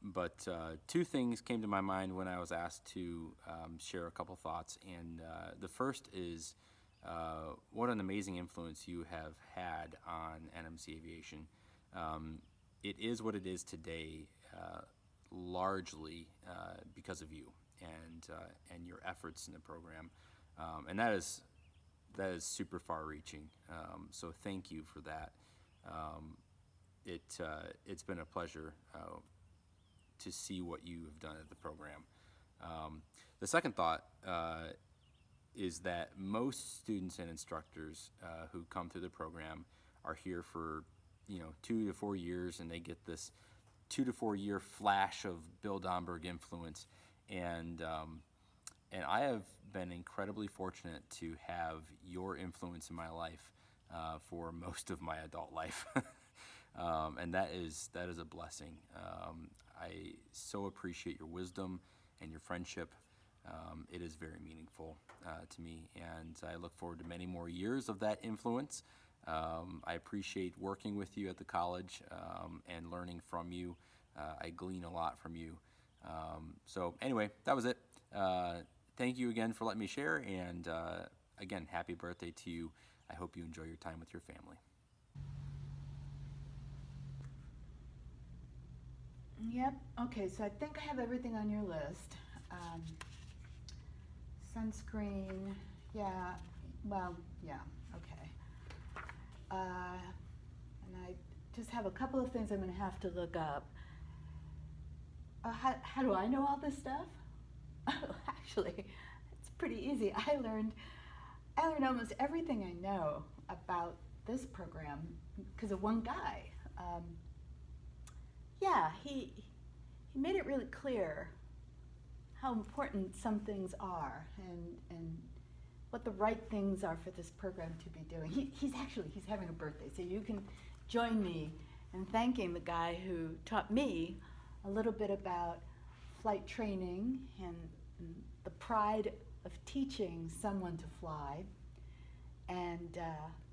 But two things came to my mind when I was asked to share a couple thoughts, and the first is what an amazing influence you have had on NMC Aviation. It is what it is today, largely because of you and your efforts in the program, and that is super far-reaching. So thank you for that. It's been a pleasure to see what you have done at the program. The second thought is that most students and instructors who come through the program are here for 2 to 4 years, and they get this 2 to 4 year flash of Bill Domberg influence, and I have been incredibly fortunate to have your influence in my life for most of my adult life. And that is a blessing. I so appreciate your wisdom and your friendship. It is very meaningful to me, and I look forward to many more years of that influence. I appreciate working with you at the college and learning from you. I glean a lot from you. So anyway, that was it. Thank you again for letting me share, and again, happy birthday to you. I hope you enjoy your time with your family. Yep, okay, so I think I have everything on your list. Sunscreen, yeah, well, yeah, okay. And I just have a couple of things I'm gonna have to look up. How do I know all this stuff? Oh, actually, it's pretty easy. I learned almost everything I know about this program because of one guy. Yeah, he made it really clear how important some things are and what the right things are for this program to be doing. He's having a birthday, so you can join me in thanking the guy who taught me a little bit about flight training and the pride of teaching someone to fly, and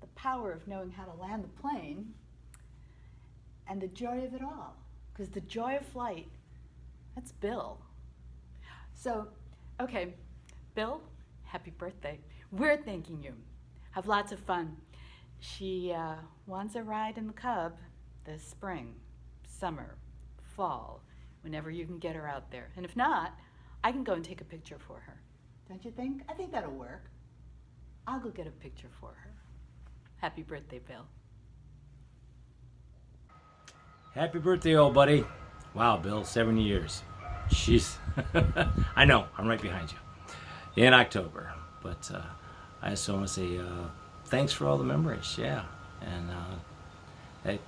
the power of knowing how to land the plane, and the joy of it all. Because the joy of flight, that's Bill. So, okay, Bill, happy birthday. We're thanking you. Have lots of fun. She wants a ride in the Cub this spring, summer, fall, whenever you can get her out there. And if not, I can go and take a picture for her. Don't you think? I think that'll work. I'll go get a picture for her. Happy birthday, Bill. Happy birthday, old buddy. Wow, Bill, 7 years. Jeez. I know, I'm right behind you. In October. But I just want to say thanks for all the memories, yeah. And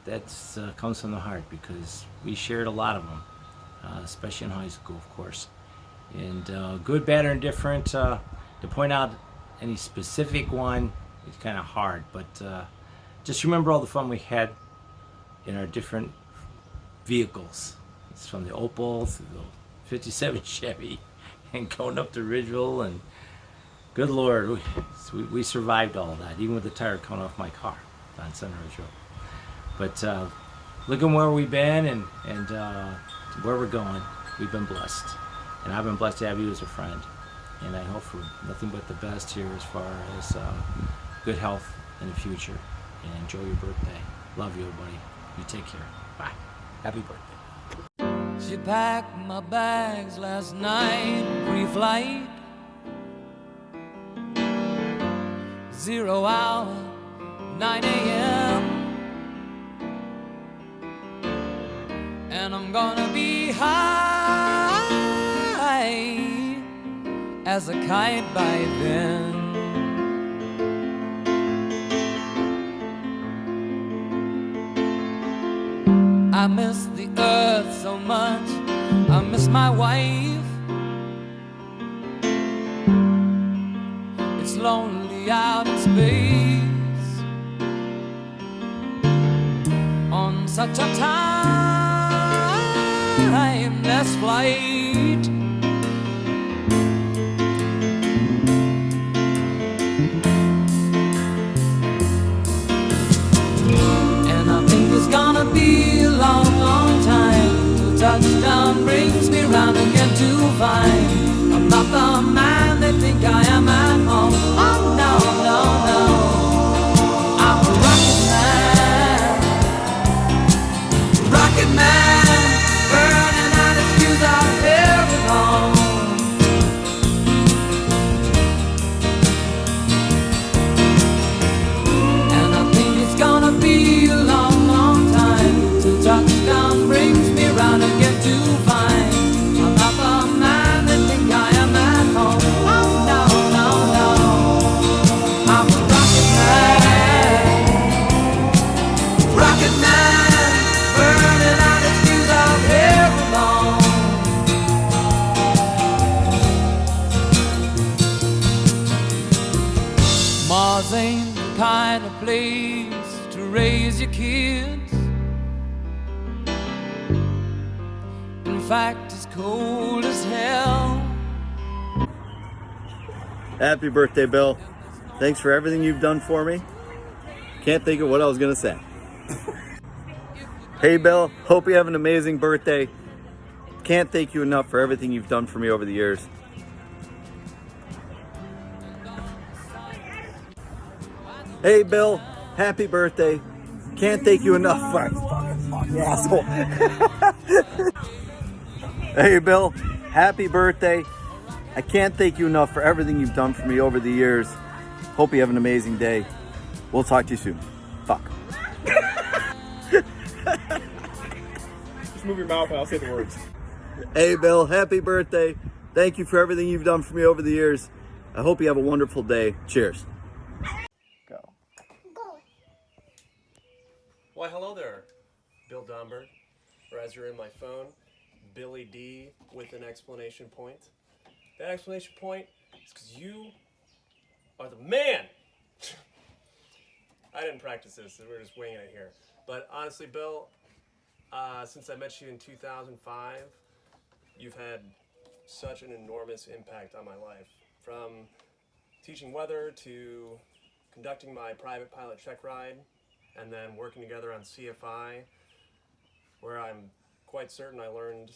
that comes from the heart because we shared a lot of them, especially in high school, of course. And good, bad, or indifferent, to point out any specific one is kind of hard, but just remember all the fun we had in our different vehicles. It's from the Opal to the 57 Chevy and going up to Ridgeville, and good Lord, we survived all that, even with the tire coming off my car on Sunrise Road. But looking where we've been and where we're going, we've been blessed. And I've been blessed to have you as a friend. And I hope for nothing but the best here as far as good health in the future. And enjoy your birthday. Love you, buddy. You take care. Bye. Happy birthday. She packed my bags last night, pre-flight. 0 hour, 9 a.m. and I'm gonna be high as a kite by then. I miss the earth so much, I miss my wife. It's lonely out in space on such a timeless flight. And I think it's gonna be a long, long time till touchdown brings me round again to find I'm not the man they think I am at home. Oh no, no, no, I'm a rocket man, burning out his fuse out here alone. And I think it's gonna be a long, long time till touchdown brings me round again to find I'm not the man they think I am at home. Oh no, no, no, I'm a rocket man, burning out his fuse out here alone. Mars ain't the kind of place to raise your kids. In fact, it's cold as hell. Happy birthday, Bill. Thanks for everything you've done for me. Can't think of what I was gonna say. Hey, Bill, hope you have an amazing birthday. Can't thank you enough for everything you've done for me over the years. Hey, Bill, happy birthday. Can't thank you enough. You asshole. Hey, Bill, happy birthday. I can't thank you enough for everything you've done for me over the years. Hope you have an amazing day. We'll talk to you soon. Fuck. Just move your mouth and I'll say the words. Hey, Bill, happy birthday. Thank you for everything you've done for me over the years. I hope you have a wonderful day. Cheers. Why, hello there, Bill Domberg, or as you're in my phone, Billy D with an exclamation point. That exclamation point is because you are the man. I didn't practice this, we're just winging it here. But honestly, Bill, since I met you in 2005, you've had such an enormous impact on my life. From teaching weather to conducting my private pilot check ride, and then working together on CFI, where I'm quite certain I learned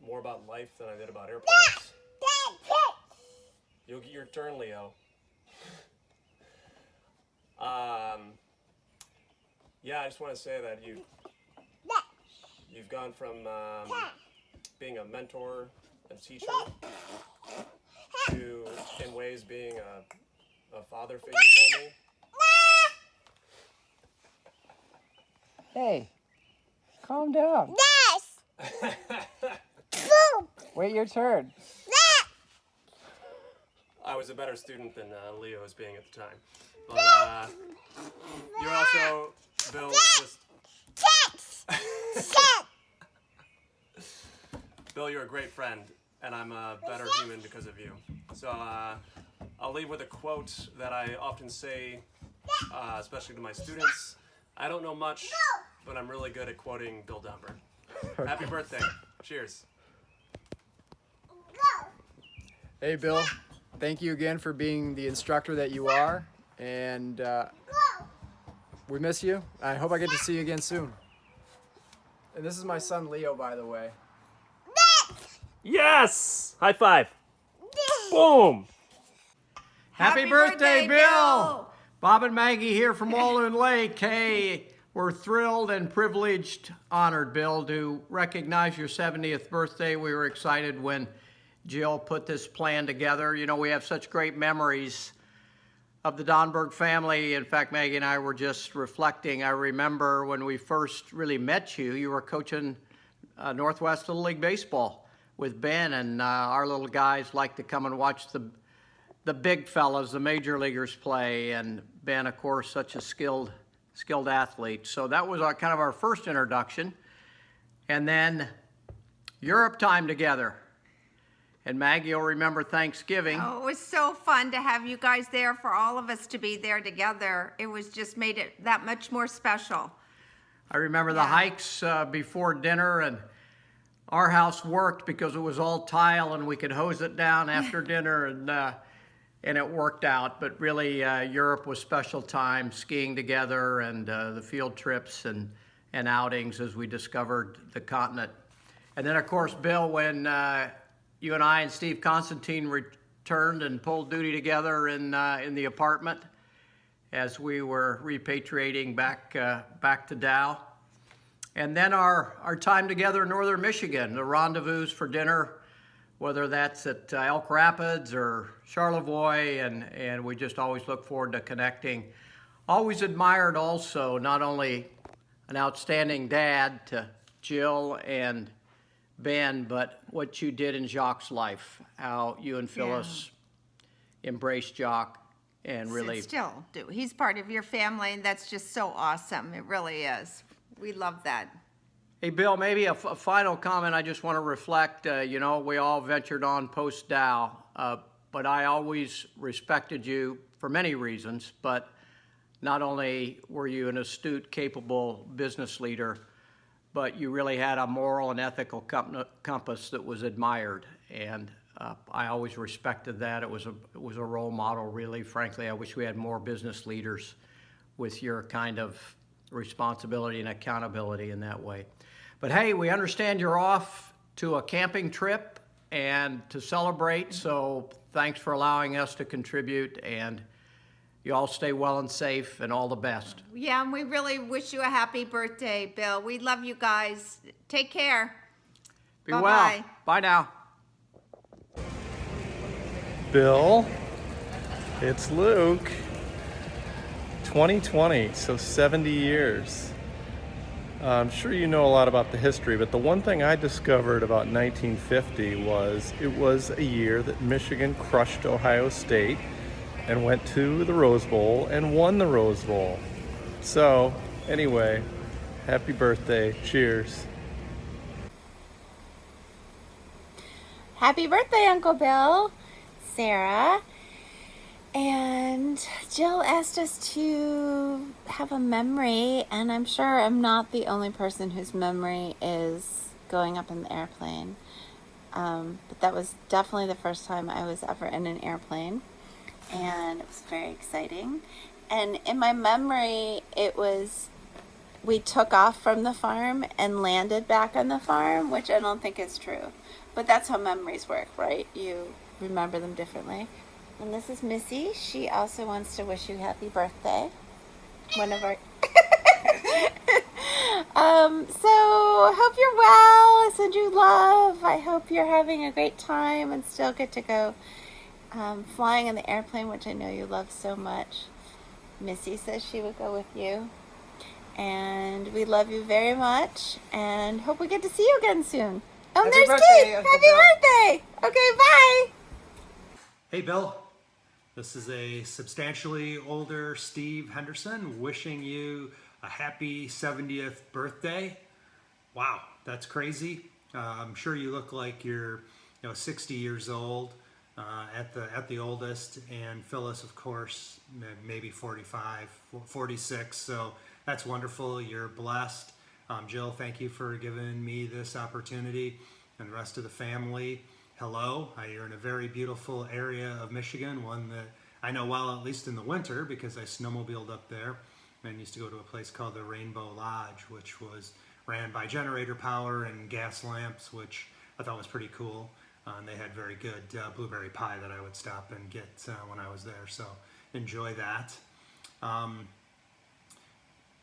more about life than I did about airplanes. You'll get your turn, Leo. Yeah, I just want to say that you've gone from being a mentor and teacher to, in ways, being a father figure for me. Hey, calm down. Yes! Wait your turn. I was a better student than Leo was being at the time. But you're also, Bill, just... Bill, you're a great friend, and I'm a better human because of you. So I'll leave with a quote that I often say, especially to my students. I don't know much, but I'm really good at quoting Bill Domberg. Happy birthday. Cheers. Hey, Bill. Thank you again for being the instructor that you are. And we miss you. I hope I get to see you again soon. And this is my son, Leo, by the way. Yes! High five. Boom! Happy birthday, Bill! Bob and Maggie here from Walloon Lake. Hey, we're thrilled and privileged, honored, Bill, to recognize your 70th birthday. We were excited when Jill put this plan together. You know, we have such great memories of the Domberg family. In fact, Maggie and I were just reflecting. I remember when we first really met you, you were coaching Northwest Little League Baseball with Ben, and our little guys like to come and watch the big fellas, the major leaguers play, and Ben, of course, such a skilled athlete. So that was kind of our first introduction. And then Europe time together. And Maggie will remember Thanksgiving. Oh, it was so fun to have you guys there, for all of us to be there together. It was just made it that much more special. I remember the hikes before dinner, and our house worked because it was all tile and we could hose it down after dinner, and it worked out. But really, Europe was special time, skiing together, and the field trips and outings as we discovered the continent. And then, of course, Bill, when you and I and Steve Constantine returned and pulled duty together in the apartment as we were repatriating back to Dow. And then our time together in northern Michigan, the rendezvous for dinner, whether that's at Elk Rapids or Charlevoix, and we just always look forward to connecting. Always admired also not only an outstanding dad to Jill and Ben, but what you did in Jacques' life, how you and Phyllis embraced Jacques and really... Still do. He's part of your family, and that's just so awesome. It really is. We love that. Hey, Bill, maybe a final comment. I just want to reflect, we all ventured on post-Dow, but I always respected you for many reasons, but not only were you an astute, capable business leader, but you really had a moral and ethical compass that was admired, and I always respected that. It was a role model, really. Frankly, I wish we had more business leaders with your kind of responsibility and accountability in that way. But hey, we understand you're off to a camping trip and to celebrate, so thanks for allowing us to contribute, and you all stay well and safe, and all the best. Yeah, and we really wish you a happy birthday, Bill. We love you guys. Take care. Be well. Bye now. Bill, it's Luke. 2020, so 70 years. I'm sure you know a lot about the history, but the one thing I discovered about 1950 was it was a year that Michigan crushed Ohio State and went to the Rose Bowl and won the Rose Bowl. So, anyway, happy birthday. Cheers. Happy birthday, Uncle Bill, Sarah. And Jill asked us to have a memory, and I'm sure I'm not the only person whose memory is going up in the airplane. But that was definitely the first time I was ever in an airplane, and it was very exciting. And in my memory, we took off from the farm and landed back on the farm, which I don't think is true. But that's how memories work, right? You remember them differently. And this is Missy. She also wants to wish you happy birthday. One of our... So, hope you're well. I send you love. I hope you're having a great time and still get to go flying in the airplane, which I know you love so much. Missy says she would go with you. And we love you very much and hope we get to see you again soon. Oh, Happy there's birthday, Keith. Uncle Happy Bill. birthday. Okay, bye. Hey, Bill. This is a substantially older Steve Henderson wishing you a happy 70th birthday. Wow, that's crazy. I'm sure you look like you're 60 years old at the oldest, and Phyllis, of course, maybe 45, 46. So that's wonderful. You're blessed. Jill, thank you for giving me this opportunity, and the rest of the family. Hello. You're in a very beautiful area of Michigan, one that I know well, at least in the winter, because I snowmobiled up there and used to go to a place called the Rainbow Lodge, which was ran by generator power and gas lamps, which I thought was pretty cool. And they had very good blueberry pie that I would stop and get when I was there, so enjoy that.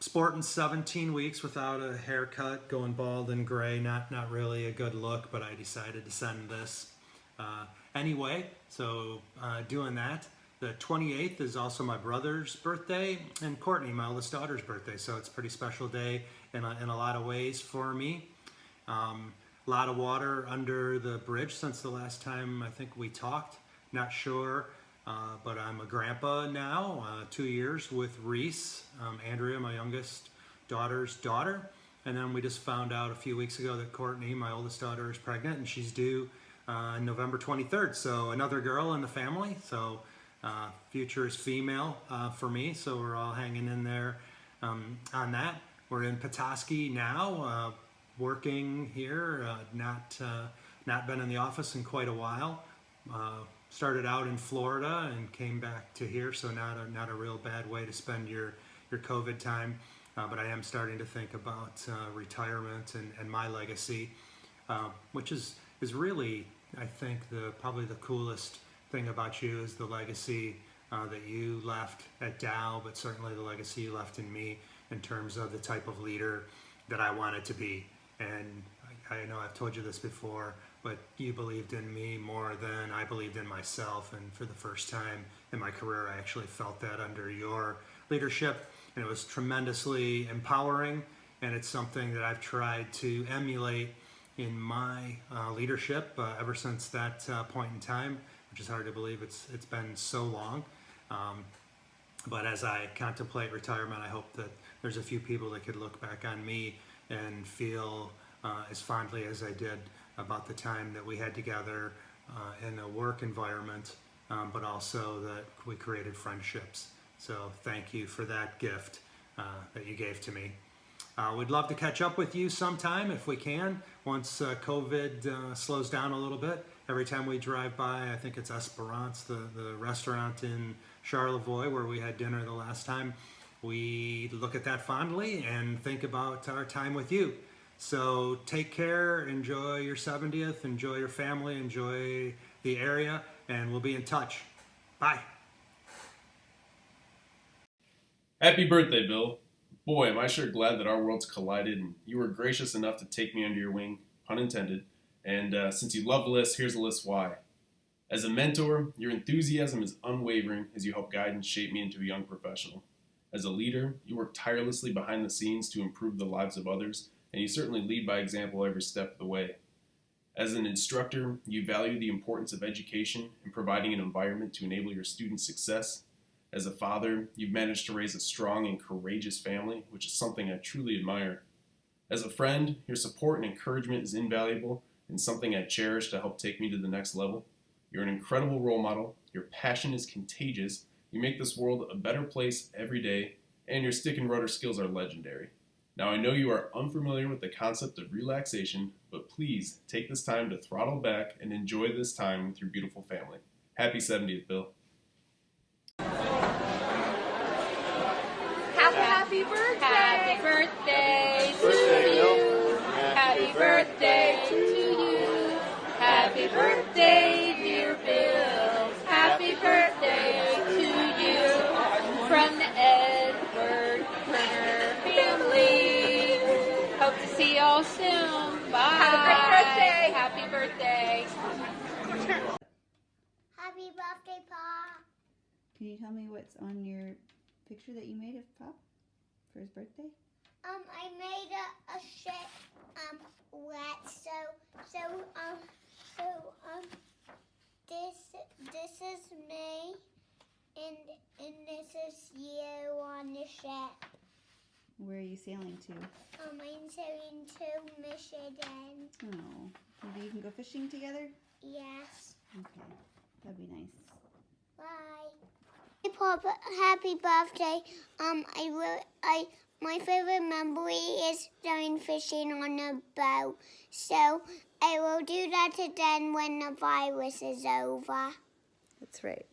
Sporting 17 weeks without a haircut, going bald and gray, not really a good look, but I decided to send this anyway, so doing that. The 28th is also my brother's birthday, and Courtney, my oldest daughter's birthday, so it's a pretty special day in a lot of ways for me. A lot of water under the bridge since the last time I think we talked. Not sure, but I'm a grandpa now, 2 years with Reese, Andrea, my youngest daughter's daughter. And then we just found out a few weeks ago that Courtney, my oldest daughter, is pregnant, and she's due November 23rd. So another girl in the family. So future is female for me. So we're all hanging in there on that. We're in Petoskey now, working here. Not been in the office in quite a while. Started out in Florida and came back to here. So not a real bad way to spend your COVID time. But I am starting to think about retirement and my legacy, which is really, I think, probably the coolest thing about you is the legacy that you left at Dow, but certainly the legacy you left in me in terms of the type of leader that I wanted to be. And I know I've told you this before, but you believed in me more than I believed in myself. And for the first time in my career, I actually felt that under your leadership. And it was tremendously empowering, and it's something that I've tried to emulate in my leadership ever since that point in time, which is hard to believe it's been so long. But as I contemplate retirement, I hope that there's a few people that could look back on me and feel as fondly as I did about the time that we had together in a work environment, but also that we created friendships. So thank you for that gift that you gave to me. We'd love to catch up with you sometime if we can, once COVID slows down a little bit. Every time we drive by, I think it's Esperance, the restaurant in Charlevoix where we had dinner the last time, we look at that fondly and think about our time with you. So take care, enjoy your 70th, enjoy your family, enjoy the area, and we'll be in touch. Bye. Happy birthday, Bill. Boy, am I sure glad that our worlds collided and you were gracious enough to take me under your wing, pun intended. And since you love lists, here's a list why. As a mentor, your enthusiasm is unwavering as you help guide and shape me into a young professional. As a leader, you work tirelessly behind the scenes to improve the lives of others, and you certainly lead by example every step of the way. As an instructor, you value the importance of education and providing an environment to enable your students' success. As a father, you've managed to raise a strong and courageous family, which is something I truly admire. As a friend, your support and encouragement is invaluable and something I cherish to help take me to the next level. You're an incredible role model, your passion is contagious, you make this world a better place every day, and your stick and rudder skills are legendary. Now I know you are unfamiliar with the concept of relaxation, but please take this time to throttle back and enjoy this time with your beautiful family. Happy 70th, Bill. Happy birthday! Happy birthday to you! Happy birthday to you! Happy birthday, dear Bill! Happy birthday to you! From the Edward Turner family. Hope to see y'all soon. Bye! Happy birthday! Happy birthday, Pa! Can you tell me what's on your picture that you made of Pop for his birthday? I made a shit wet. This is me, and this is you on the ship. Where are you sailing to? I'm sailing to Michigan. Oh, maybe you can go fishing together? Yes. Okay, that'd be nice. Bye. Hey, Pop, happy birthday. My favorite memory is going fishing on a boat. So I will do that again when the virus is over. That's right.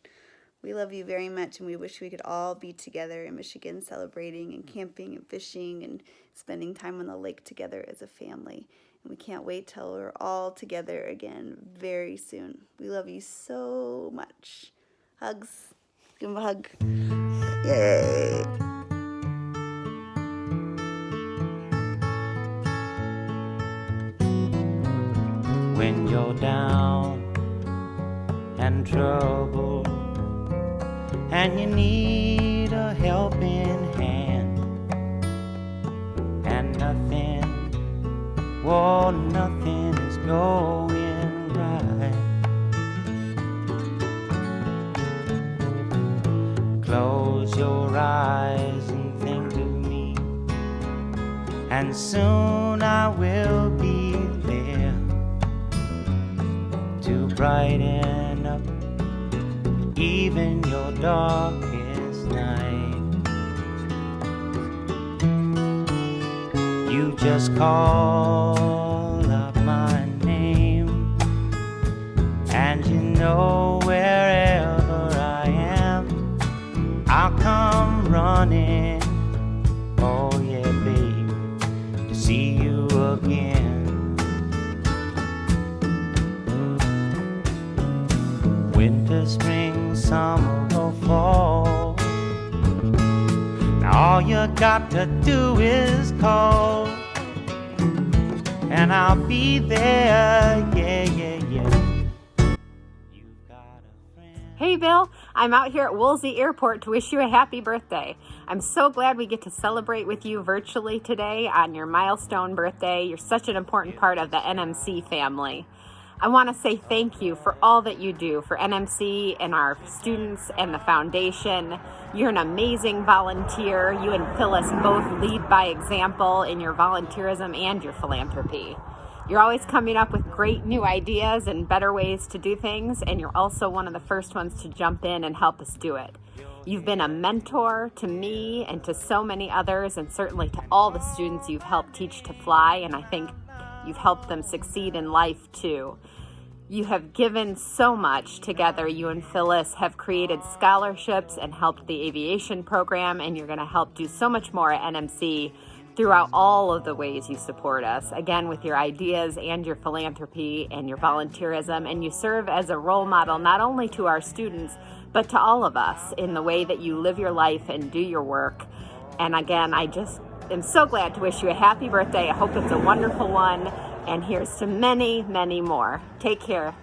We love you very much, and we wish we could all be together in Michigan celebrating and camping and fishing and spending time on the lake together as a family. And we can't wait till we're all together again very soon. We love you so much. Hugs. Give him a hug. Yay. When you're down and troubled and you need a helping hand and nothing, oh, surprising thing to me. And soon I will be there to brighten up even your darkest night. You just call up my name, and you know wherever I am, I'll come running. Oh yeah, babe, to see you again. Winter, spring, summer, or fall, now all you got to do is call, and I'll be there, yeah, yeah, yeah. Hey Bill, I'm out here at Woolsey Airport to wish you a happy birthday. I'm so glad we get to celebrate with you virtually today on your milestone birthday. You're such an important part of the NMC family. I want to say thank you for all that you do for NMC and our students and the foundation. You're an amazing volunteer. You and Phyllis both lead by example in your volunteerism and your philanthropy. You're always coming up with great new ideas and better ways to do things, and you're also one of the first ones to jump in and help us do it. You've been a mentor to me and to so many others, and certainly to all the students you've helped teach to fly, and I think you've helped them succeed in life too. You have given so much together. You and Phyllis have created scholarships and helped the aviation program, and you're going to help do so much more at NMC throughout all of the ways you support us, again, with your ideas and your philanthropy and your volunteerism, and you serve as a role model not only to our students, but to all of us in the way that you live your life and do your work. And again, I just am so glad to wish you a happy birthday. I hope it's a wonderful one, and here's to many, many more. Take care.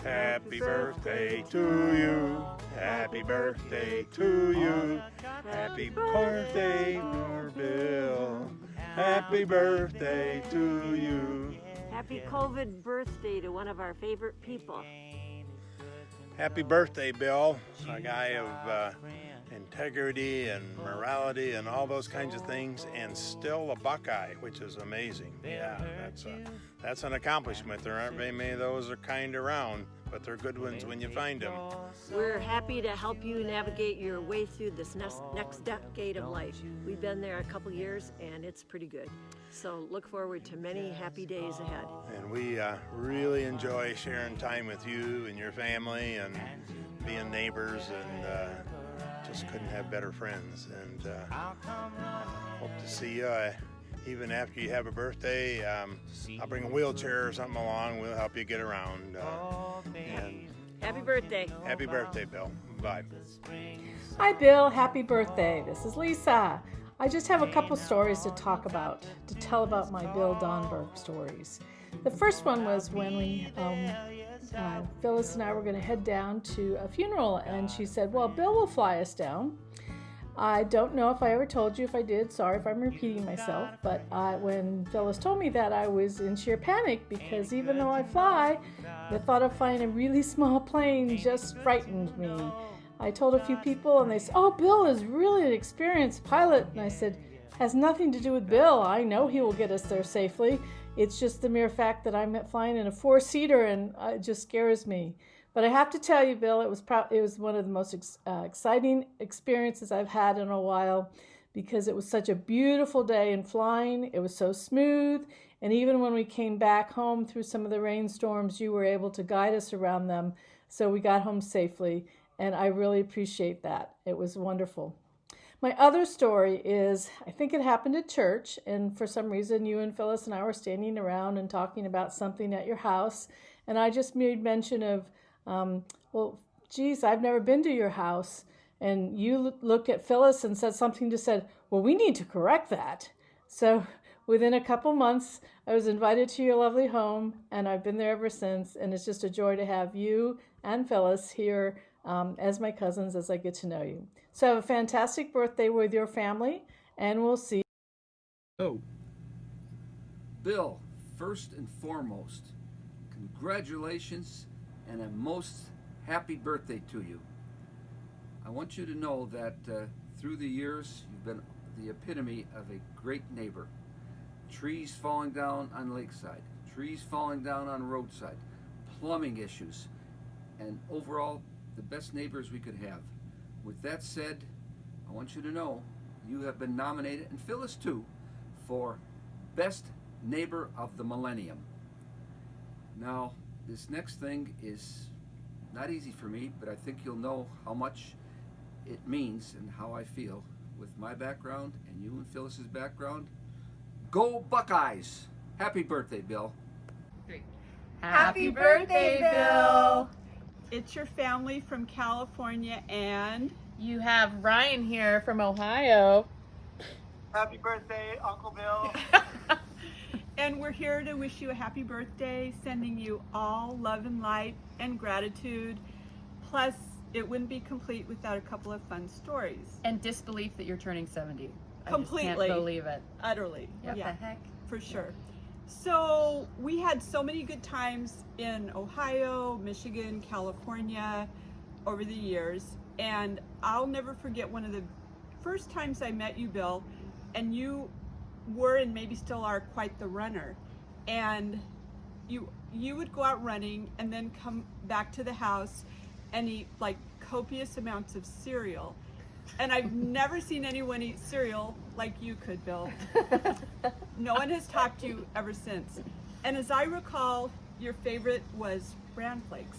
Happy birthday to you. Happy birthday to you. Happy birthday, dear Bill. Happy birthday to you. Happy COVID birthday to one of our favorite people. Happy birthday, Bill. A guy of integrity and morality and all those kinds of things, and still a Buckeye, which is amazing. Yeah, that's an accomplishment. There aren't very many of those are kind around, but they're good ones when you find them. We're happy to help you navigate your way through this next decade of life. We've been there a couple years, and it's pretty good. So look forward to many happy days ahead. And we really enjoy sharing time with you and your family and being neighbors, and just couldn't have better friends. And hope to see you even after you have a birthday. I'll bring a wheelchair or something along. We'll help you get around. And happy birthday. Happy birthday, Bill. Bye. Hi, Bill. Happy birthday. This is Lisa. I just have a couple stories to tell about my Bill Donberg stories. The first one was when Phyllis and I were going to head down to a funeral, and she said, well, Bill will fly us down. I don't know if I ever told you. If I did, sorry if I'm repeating myself, but when Phyllis told me that, I was in sheer panic, because even though I fly, the thought of flying a really small plane just frightened me. I told a few people, and they said, oh, Bill is really an experienced pilot. And I said, has nothing to do with Bill. I know he will get us there safely. It's just the mere fact that I'm flying in a four-seater, and it just scares me. But I have to tell you, Bill, it was one of the most exciting experiences I've had in a while, because it was such a beautiful day in flying. It was so smooth. And even when we came back home through some of the rainstorms, you were able to guide us around them. So we got home safely. And I really appreciate that. It was wonderful. My other story is, I think it happened at church, and for some reason you and Phyllis and I were standing around and talking about something at your house, and I just made mention of, well, geez, I've never been to your house, and you looked at Phyllis and said, well, we need to correct that. So within a couple months, I was invited to your lovely home, and I've been there ever since, and it's just a joy to have you and Phyllis here as my cousins as I get to know you. So have a fantastic birthday with your family, and we'll see you. Oh, Bill, first and foremost, congratulations and a most happy birthday to you. I want you to know that through the years, you've been the epitome of a great neighbor. Trees falling down on lakeside, trees falling down on roadside, plumbing issues, and overall, the best neighbors we could have. With that said, I want you to know you have been nominated, and Phyllis too, for Best Neighbor of the Millennium. Now, this next thing is not easy for me, but I think you'll know how much it means and how I feel with my background and you and Phyllis's background. Go Buckeyes! Happy birthday, Bill. Happy birthday, Bill! It's your family from California, and you have Ryan here from Ohio. Happy birthday, Uncle Bill. And we're here to wish you a happy birthday, sending you all love and light and gratitude. Plus, it wouldn't be complete without a couple of fun stories. And disbelief that you're turning 70. Completely. I just can't believe it. Utterly. What yeah, the heck? For sure. So we had so many good times in Ohio, Michigan, California over the years. And I'll never forget one of the first times I met you, Bill, and you were and maybe still are quite the runner. And you would go out running and then come back to the house and eat like copious amounts of cereal. And I've never seen anyone eat cereal like you could, Bill. No one has topped you ever since. And as I recall, your favorite was Bran Flakes.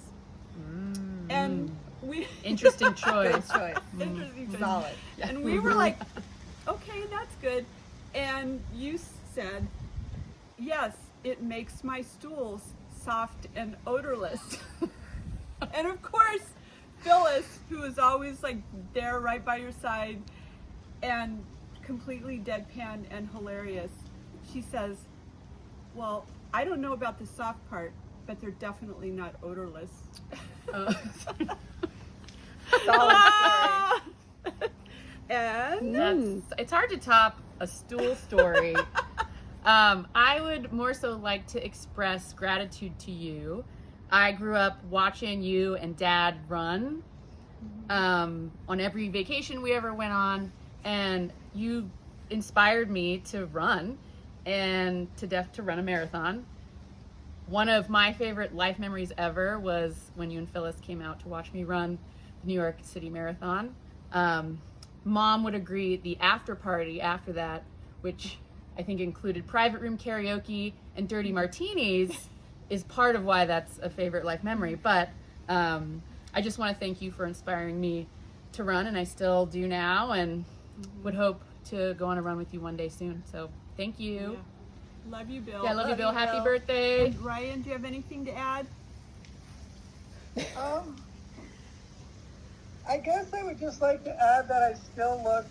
And we interesting choice. Good choice. Interesting choice. Solid. And we were like, okay, that's good. And you said, yes, it makes my stools soft and odorless. And of course, Phyllis, who is always like there right by your side and completely deadpan and hilarious, she says, well, I don't know about the soft part, but they're definitely not odorless. Solid story. And it's hard to top a stool story. I would more so like to express gratitude to you. I grew up watching you and Dad run on every vacation we ever went on, and you inspired me to run and to run a marathon. One of my favorite life memories ever was when you and Phyllis came out to watch me run the New York City Marathon. Mom would agree the after party after that, which I think included private room karaoke and dirty martinis, is part of why that's a favorite life memory. But I just want to thank you for inspiring me to run, and I still do now, and would hope to go on a run with you one day soon. So thank you. Yeah. Love you, Bill. Yeah, love you, Bill. Happy birthday. And Ryan, do you have anything to add? I guess I would just like to add that I still look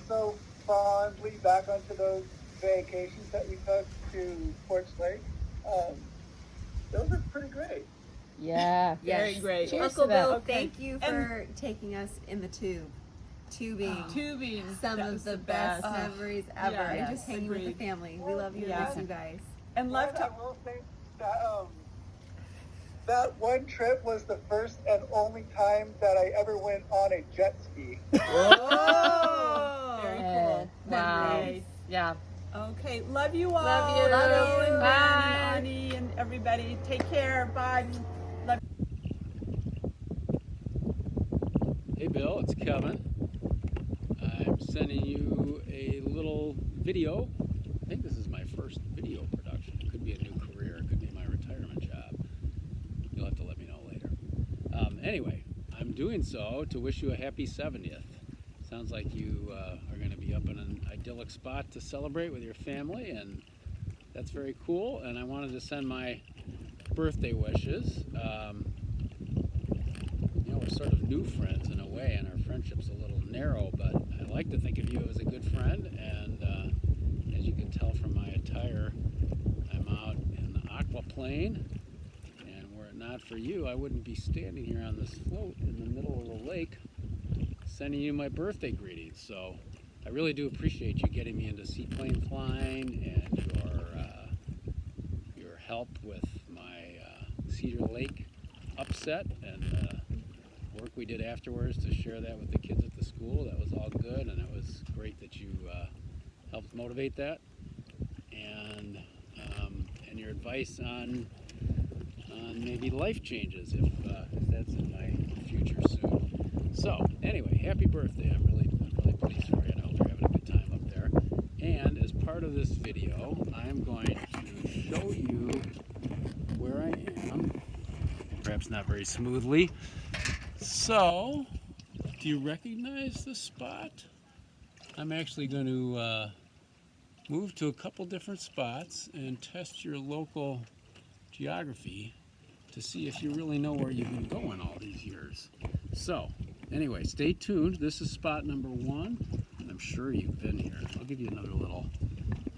so fondly back onto those vacations that we took to Porch Lake. Those are pretty great. Yeah, very great. Cheers Uncle to that. Bill, Okay. thank you for taking us in the tube. Tubing. Some That of was the the best best. memories ever. Yeah, And just hanging with agreed. the family. We love you Yeah. and miss you guys. And love to. I will say that that one trip was the first and only time that I ever went on a jet ski. Oh, very cool. Wow. Nice. Yeah. Okay, love you all. Love you. Love you. And Bye. Ben and Ani and everybody. Take care. Bye. Love Hey Bill, it's Kevin. I'm sending you a little video. I think this is my first video production. It could be a new career. It could be my retirement job. You'll have to let me know later. Anyway, I'm doing so to wish you a happy 70th. Sounds like you are going to be up in an idyllic spot to celebrate with your family, and that's very cool. And I wanted to send my birthday wishes. You know, we're sort of new friends in a way, and our friendship's a little narrow, but I like to think of you as a good friend, and as you can tell from my attire, I'm out in the aquaplane, and were it not for you, I wouldn't be standing here on this float in the middle of the lake sending you my birthday greetings. So I really do appreciate you getting me into seaplane flying and your help with my Cedar Lake upset and work we did afterwards to share that with the kids at the the school. That was all good, and it was great that you helped motivate that. And your advice on maybe life changes if that's in my future soon. So anyway, happy birthday. I'm really pleased for you, and I hope you're having a good time up there. And as part of this video, I'm going to show you where I am, perhaps not very smoothly. So, do you recognize the spot? I'm actually going to move to a couple different spots and test your local geography to see if you really know where you've been going all these years. So, anyway, stay tuned. This is spot number 1. I'm sure you've been here. I'll give you another little.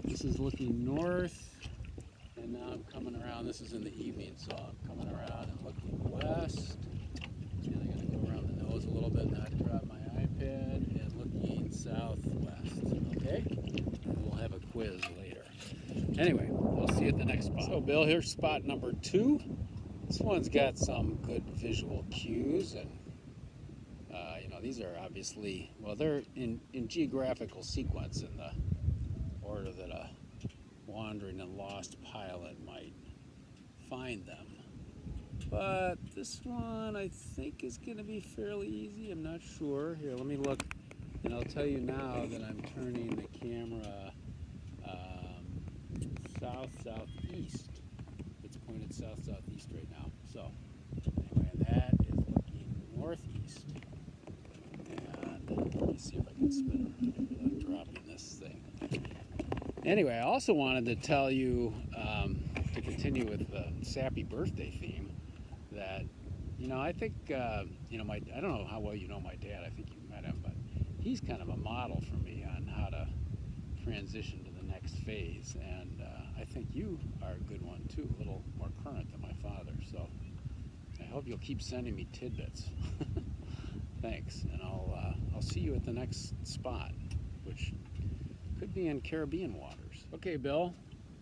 This is looking north, and now I'm coming around. This is in the evening, so I'm coming around and looking west. And I gotta go around the nose a little bit, not drop my iPad, and looking southwest. Okay? And we'll have a quiz later. Anyway, we'll see you at the next spot. So, Bill, here's spot number 2. This one's got some good visual cues, and these are obviously, well, they're in geographical sequence in the order that a wandering and lost pilot might find them. But this one I think is going to be fairly easy. I'm not sure. Here, let me look, and I'll tell you now that I'm turning the camera south-southeast. It's pointed south-southeast right now. So anyway, that is looking northeast. And let me see if I can spin without dropping this thing. Anyway, I also wanted to tell you, to continue with the sappy birthday theme, that, I think, I don't know how well you know my dad. I think you met him, but he's kind of a model for me on how to transition to the next phase. And I think you are a good one, too, a little more current than my father. So I hope you'll keep sending me tidbits. Thanks, and I'll see you at the next spot, which could be in Caribbean waters. Okay, Bill,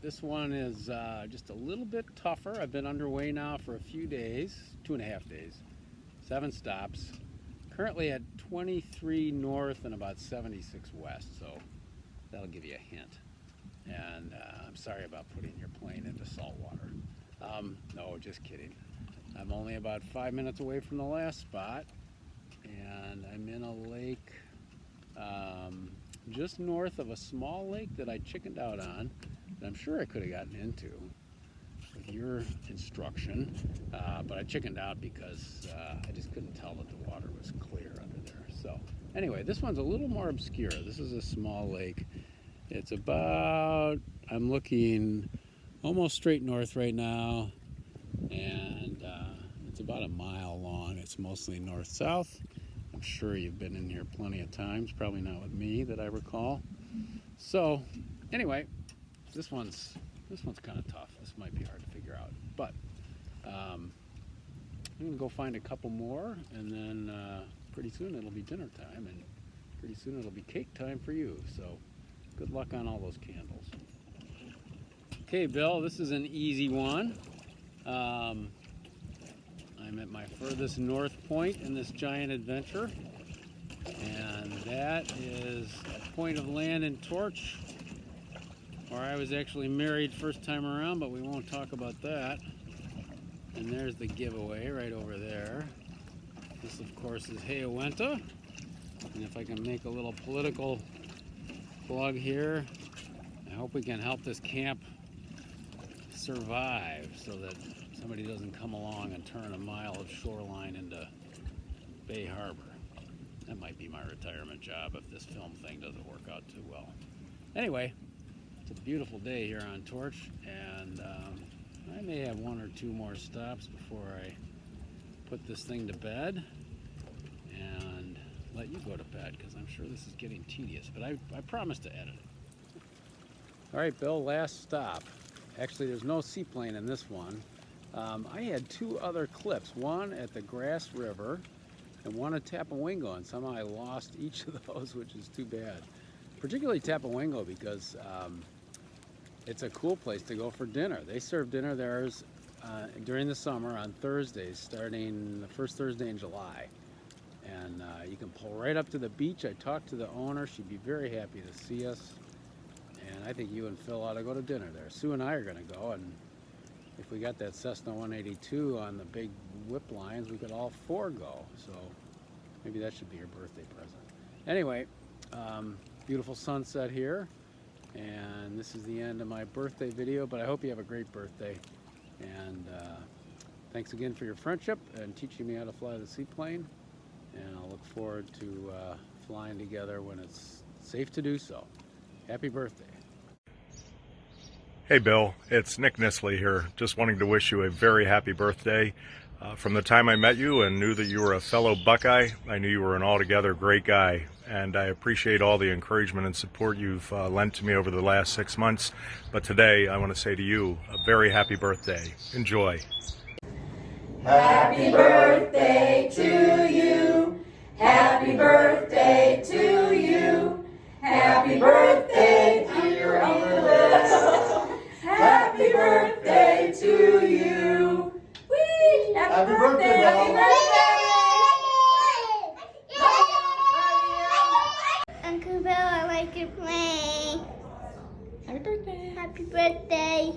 this one is just a little bit tougher. I've been underway now for a few days, 2.5 days, 7 stops. Currently at 23 north and about 76 west, so that'll give you a hint. And I'm sorry about putting your plane into salt water. No, just kidding. I'm only about 5 minutes away from the last spot, and I'm in a lake just north of a small lake that I chickened out on, that I'm sure I could have gotten into with your instruction, but I chickened out because I just couldn't tell that the water was clear under there. So anyway, this one's a little more obscure. This is a small lake. It's about, I'm looking almost straight north right now, and it's about a mile long. It's mostly north-south. I'm sure you've been in here plenty of times, probably not with me that I recall. So anyway, this one's kind of tough. This might be hard to figure out, but I'm gonna go find a couple more, and then pretty soon it'll be dinner time, and pretty soon it'll be cake time for you. So good luck on all those candles. Okay, Bill, this is an easy one. I'm at my furthest north point in this giant adventure, and that is a point of land in Torch, where I was actually married first time around, but we won't talk about that. And there's the giveaway right over there. This, of course, is Hayawenta, and if I can make a little political plug here, I hope we can help this camp survive so that somebody doesn't come along and turn a mile of shoreline into Bay Harbor. That might be my retirement job if this film thing doesn't work out too well. Anyway, it's a beautiful day here on Torch, and I may have 1 or 2 more stops before I put this thing to bed and let you go to bed, because I'm sure this is getting tedious, but I promise to edit it. All right, Bill, last stop. Actually, there's no seaplane in this one. I had 2 other clips, one at the Grass River and one at Tapawingo, and somehow I lost each of those, which is too bad. Particularly Tapawingo, because it's a cool place to go for dinner. They serve dinner there during the summer on Thursdays, starting the first Thursday in July. And you can pull right up to the beach. I talked to the owner. She'd be very happy to see us. And I think you and Phil ought to go to dinner there. Sue and I are going to go, and if we got that Cessna 182 on the big whip lines, we could all four go. So maybe that should be your birthday present. Anyway, beautiful sunset here, and this is the end of my birthday video, but I hope you have a great birthday. And thanks again for your friendship and teaching me how to fly the seaplane. And I'll look forward to flying together when it's safe to do so. Happy birthday. Hey Bill, it's Nick Nisley here, just wanting to wish you a very happy birthday. From the time I met you and knew that you were a fellow Buckeye, I knew you were an altogether great guy, and I appreciate all the encouragement and support you've lent to me over the last 6 months. But today I want to say to you, a very happy birthday. Enjoy. Happy birthday to you. Happy birthday to you. Happy birthday, dear Uncle. Happy birthday to you. Whee! Happy birthday, happy birthday. Uncle Bill, I like to play. Happy birthday. Happy birthday.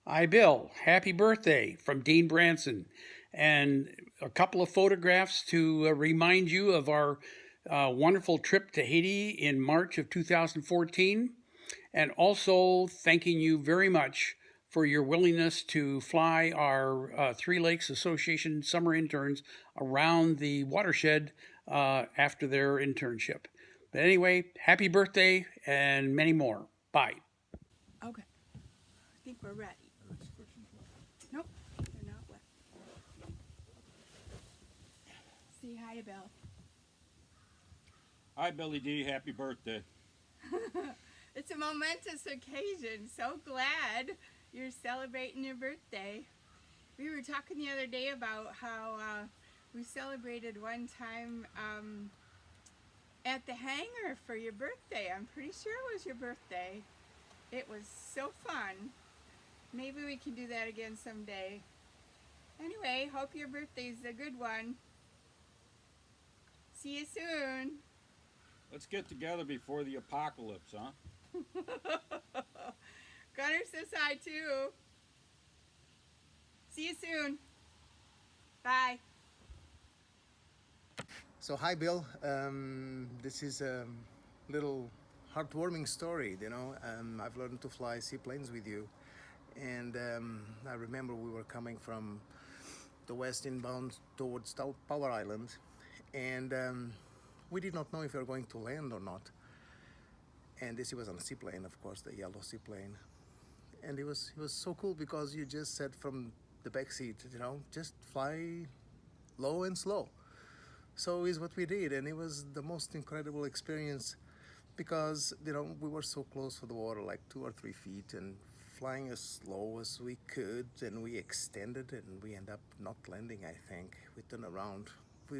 Hi, Bill. Happy birthday from Dean Branson. And a couple of photographs to remind you of our wonderful trip to Haiti in March of 2014. And also thanking you very much for your willingness to fly our Three Lakes Association summer interns around the watershed after their internship. But anyway, happy birthday and many more. Bye. Okay. I think we're ready. Nope, they're not wet. Say hi to Bill. Hi, Billy D. Happy birthday. It's a momentous occasion. So glad you're celebrating your birthday. We were talking the other day about how we celebrated one time at the hangar for your birthday. I'm pretty sure it was your birthday. It was so fun. Maybe we can do that again someday. Anyway, hope your birthday's a good one. See you soon. Let's get together before the apocalypse, huh? Gunner says hi too. See you soon. Bye. So hi Bill, this is a little heartwarming story, you know. I've learned to fly seaplanes with you, and I remember we were coming from the west inbound towards Power Island, and we did not know if we were going to land or not. And this was on a seaplane, of course, the yellow seaplane. And it was so cool because you just said from the back seat, you know, just fly low and slow. So is what we did, and it was the most incredible experience because, you know, we were so close to the water, like 2 or 3 feet, and flying as slow as we could, and we extended, and we ended up not landing, I think. We turned around.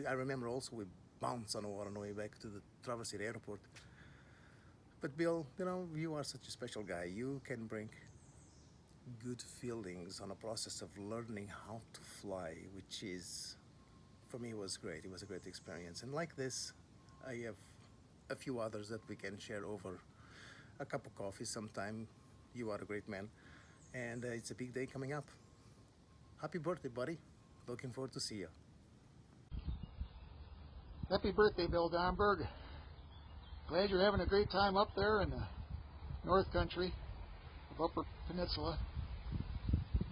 I remember also we bounced on the water on the way back to the Traverse City Airport. But Bill, you know, you are such a special guy. You can bring good feelings on a process of learning how to fly, which is, for me, was great. It was a great experience. And like this, I have a few others that we can share over a cup of coffee sometime. You are a great man. And it's a big day coming up. Happy birthday, buddy. Looking forward to see you. Happy birthday, Bill Domberg. Glad you're having a great time up there in the North Country of Upper Peninsula,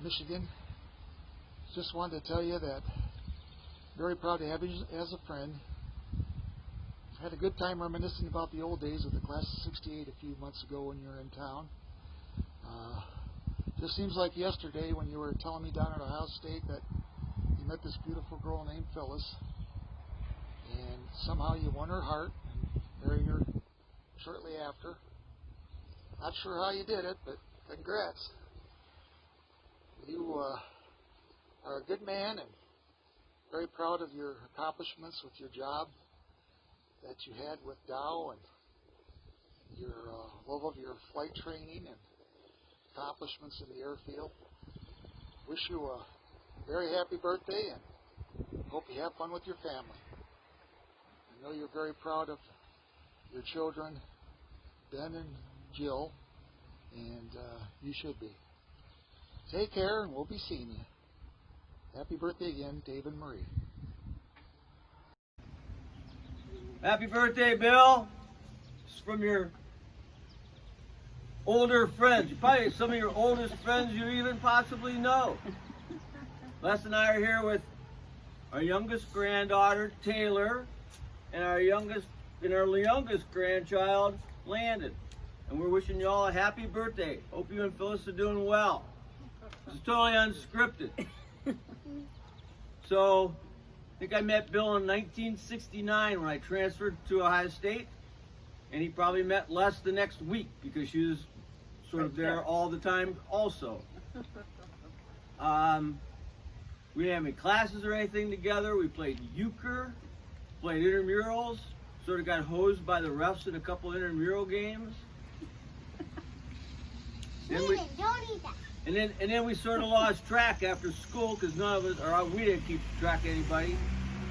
Michigan. Just wanted to tell you that very proud to have you as a friend. Had a good time reminiscing about the old days with the Class of 68 a few months ago when you were in town. Just seems like yesterday when you were telling me down at Ohio State that you met this beautiful girl named Phyllis, and somehow you won her heart and married her shortly after. Not sure how you did it, but congrats. You are a good man and very proud of your accomplishments with your job that you had with Dow and your love of your flight training and accomplishments in the airfield. Wish you a very happy birthday and hope you have fun with your family. I know you're very proud of your children, Ben and Jill, and you should be. Take care, and we'll be seeing you. Happy birthday again, Dave and Marie. Happy birthday, Bill. It's from your older friends. Probably some of your oldest friends you even possibly know. Les and I are here with our youngest granddaughter, Taylor, and our youngest grandchild, Landon. And we're wishing you all a happy birthday. Hope you and Phyllis are doing well. It's totally unscripted. So, I think I met Bill in 1969 when I transferred to Ohio State, and he probably met Les the next week because she was sort of there all the time also. We didn't have any classes or anything together. We played euchre, played intramurals, sort of got hosed by the refs in a couple intramural games. Don't eat that. And then we sort of lost track after school because none of us, or we didn't keep track of anybody.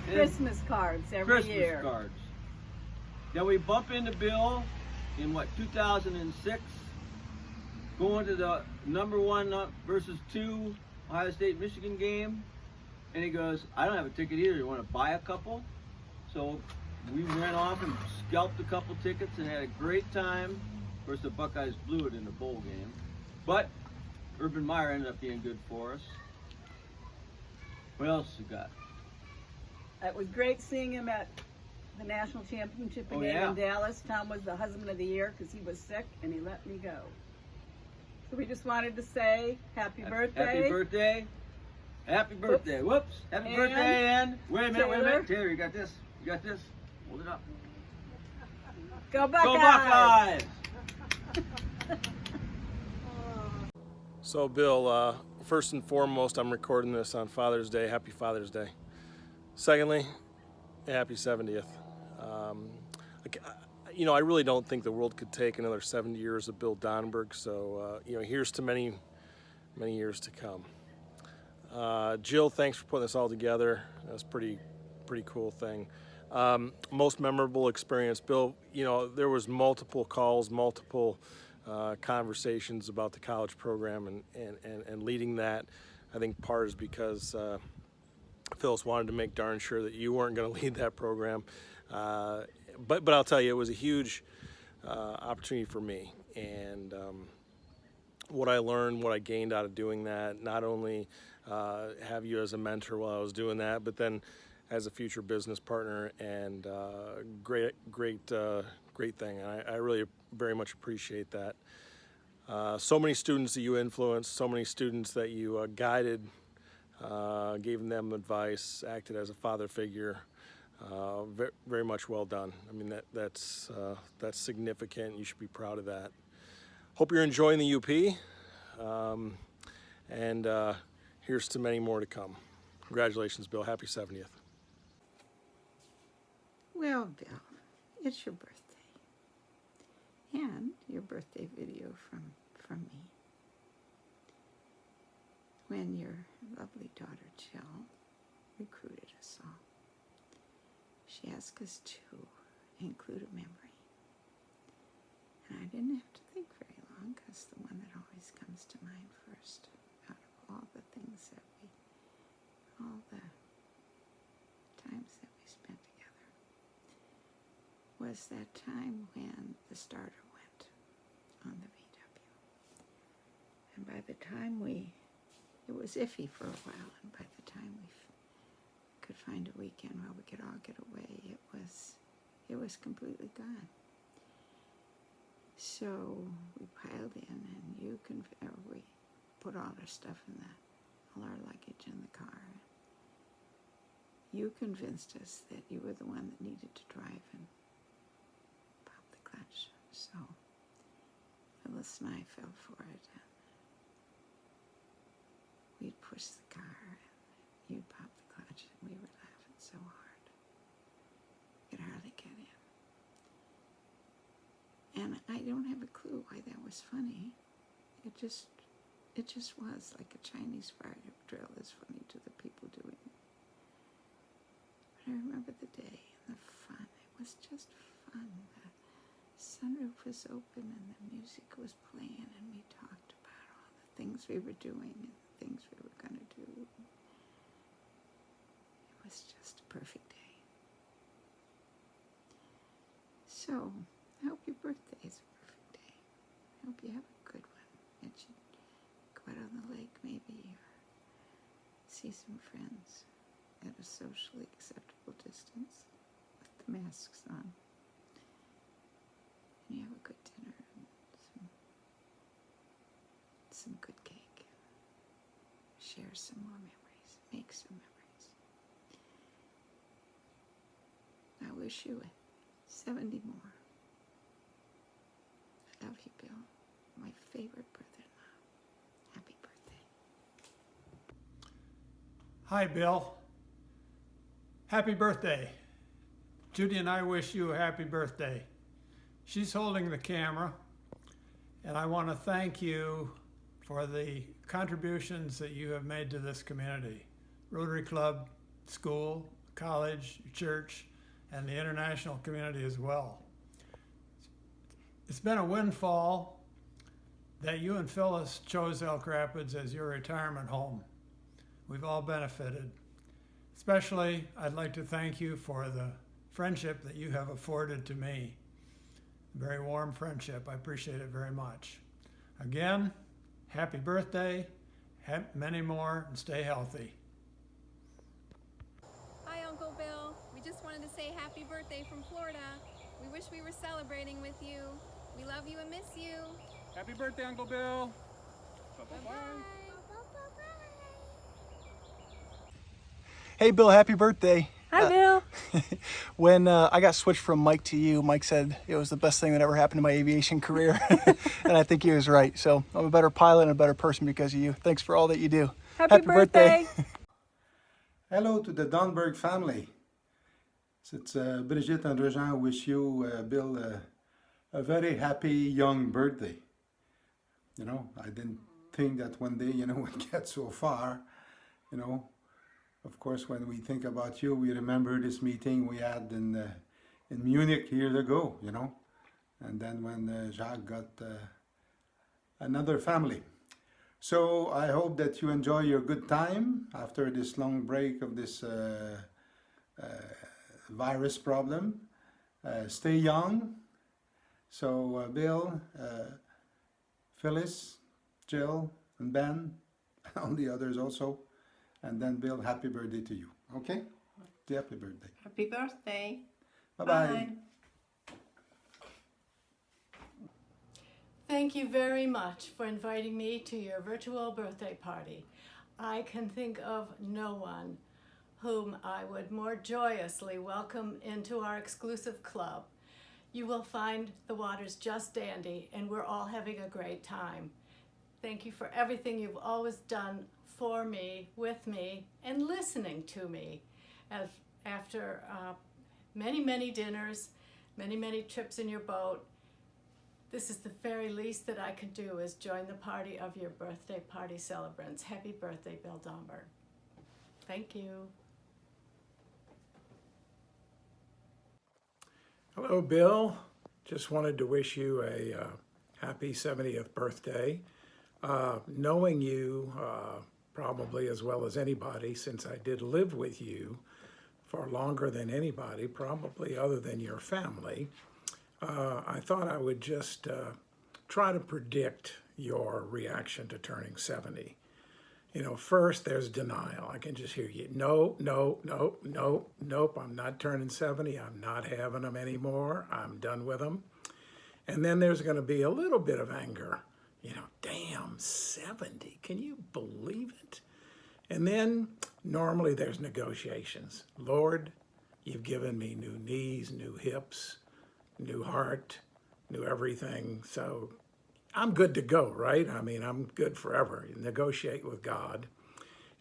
And Christmas cards every year. Christmas cards. Then we bump into Bill in 2006, going to the #1 versus 2 Ohio State Michigan game, and he goes, "I don't have a ticket either. You want to buy a couple?" So we ran off and scalped a couple tickets and had a great time. Of course, the Buckeyes blew it in the bowl game, but Urban Meyer ended up being good for us. What else you got? It was great seeing him at the national championship game yeah. in Dallas. Tom was the husband of the year because he was sick and he let me go. So we just wanted to say happy birthday. Happy birthday. Happy birthday. Whoops. Happy birthday, and wait a minute. Taylor, you got this. You got this. Hold it up. Go Buckeyes. Go Buckeyes. So, Bill, first and foremost, I'm recording this on Father's Day. Happy Father's Day. Secondly, happy 70th. I really don't think the world could take another 70 years of Bill Donenberg, so, here's to many, many years to come. Jill, thanks for putting this all together. That was a pretty cool thing. Most memorable experience, Bill, there was multiple calls, multiple conversations about the college program and leading that. I think part is because Phyllis wanted to make darn sure that you weren't going to lead that program. But I'll tell you, it was a huge opportunity for me. And what I learned, what I gained out of doing that, not only have you as a mentor while I was doing that, but then as a future business partner, and great thing. I really very much appreciate that. So many students that you influenced, so many students that you guided, gave them advice, acted as a father figure. Very much well done. I mean, that's significant. You should be proud of that. Hope you're enjoying the UP, and here's to many more to come. Congratulations, Bill. Happy 70th. Well, Bill, it's your birthday. And your birthday video from me. When your lovely daughter Jill recruited us all, she asked us to include a memory. And I didn't have to think very long, because the one that always comes to mind first, out of all the things that all the times that we spent together, was that time when the starter went on the VW. And by the time it was iffy for a while, and by the time we could find a weekend where we could all get away, it was completely gone. So we piled in, and we put all our stuff all our luggage in the car. You convinced us that you were the one that needed to drive and pop the clutch. So Phyllis and I fell for it, and we'd push the car, and you'd pop the clutch, and we were laughing so hard. We could hardly get in. And I don't have a clue why that was funny. It just was like a Chinese fire drill is funny to the people doing it. But I remember the day and the fun. was just fun. The sunroof was open and the music was playing, and we talked about all the things we were doing and the things we were going to do. It was just a perfect day. So, I hope your birthday is a perfect day. I hope you have a good one. That you go out on the lake maybe, or see some friends at a socially acceptable distance with the masks on. And you have a good dinner and some good cake. Share some more memories. Make some memories. I wish you 70 more. I love you, Bill. My favorite brother-in-law. Happy birthday. Hi, Bill. Happy birthday. Judy and I wish you a happy birthday. She's holding the camera, and I want to thank you for the contributions that you have made to this community. Rotary Club, school, college, church, and the international community as well. It's been a windfall that you and Phyllis chose Elk Rapids as your retirement home. We've all benefited. Especially, I'd like to thank you for the friendship that you have afforded to me. A very warm friendship. I appreciate it very much. Again, happy birthday, have many more, and stay healthy. Hi, Uncle Bill. We just wanted to say happy birthday from Florida. We wish we were celebrating with you. We love you and miss you. Happy birthday, Uncle Bill. Bye-bye. Hey Bill, happy birthday. Hi Bill. When I got switched from Mike to you, Mike said it was the best thing that ever happened to my aviation career. And I think he was right. So I'm a better pilot and a better person because of you. Thanks for all that you do. Happy birthday. Hello to the Donberg family. It's Brigitte and Regent wish you, Bill, a very happy young birthday. You know, I didn't think that one day, we'd get so far, Of course, when we think about you, we remember this meeting we had in Munich years ago, and then when Jacques got another family. So I hope that you enjoy your good time after this long break of this virus problem. Stay young. So Bill, Phyllis, Jill, and Ben, and all the others also. And then Bill, happy birthday to you. Okay? Happy birthday. Happy birthday. Bye-bye. Thank you very much for inviting me to your virtual birthday party. I can think of no one whom I would more joyously welcome into our exclusive club. You will find the water's just dandy, and we're all having a great time. Thank you for everything you've always done for me, with me, and listening to me. After many, many dinners, many, many trips in your boat, this is the very least that I could do is join the party of your birthday party celebrants. Happy birthday, Bill Donberg. Thank you. Hello, Bill. Just wanted to wish you a happy 70th birthday. Knowing you probably as well as anybody, since I did live with you for longer than anybody, probably other than your family, I thought I would just try to predict your reaction to turning 70. First there's denial. I can just hear you. Nope, I'm not turning 70. I'm not having them anymore. I'm done with them. And then there's going to be a little bit of anger. Damn, 70. Can you believe it? And then normally there's negotiations. Lord, you've given me new knees, new hips, new heart, new everything. So I'm good to go, right? I mean, I'm good forever. You negotiate with God.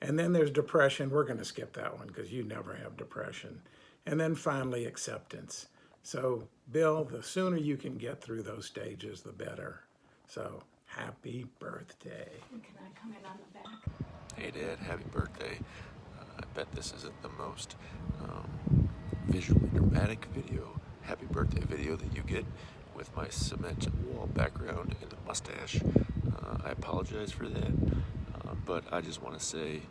And then there's depression. We're going to skip that one because you never have depression. And then finally, acceptance. So, Bill, the sooner you can get through those stages, the better. So, happy birthday. Can I come in on the back? Hey, Dad, happy birthday. I bet this isn't the most visually dramatic video happy birthday video that you get with my cement wall background and the mustache. I apologize for that, but I just want to say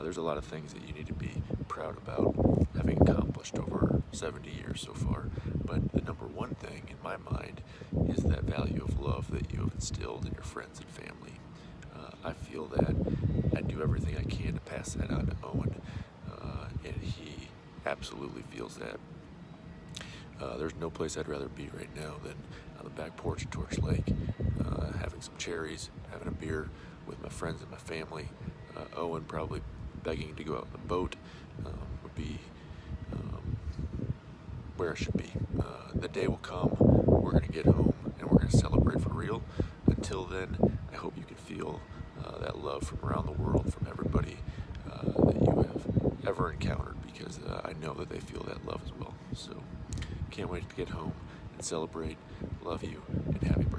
there's a lot of things that you need to be proud about having accomplished over 70 years so far. But the number one thing in my mind is that value of love that you have instilled in your friends and family. I feel that I do everything I can to pass that on to Owen, and he absolutely feels that. There's no place I'd rather be right now than on the back porch at Torch Lake, having some cherries, having a beer with my friends and my family. Owen probably begging to go out in the boat would be where I should be. The day will come, we're going to get home and we're going to celebrate for real. Until then, I hope you can feel that love from around the world, from everybody that you have ever encountered, because I know that they feel that love as well. So, can't wait to get home and celebrate. Love you, and happy birthday.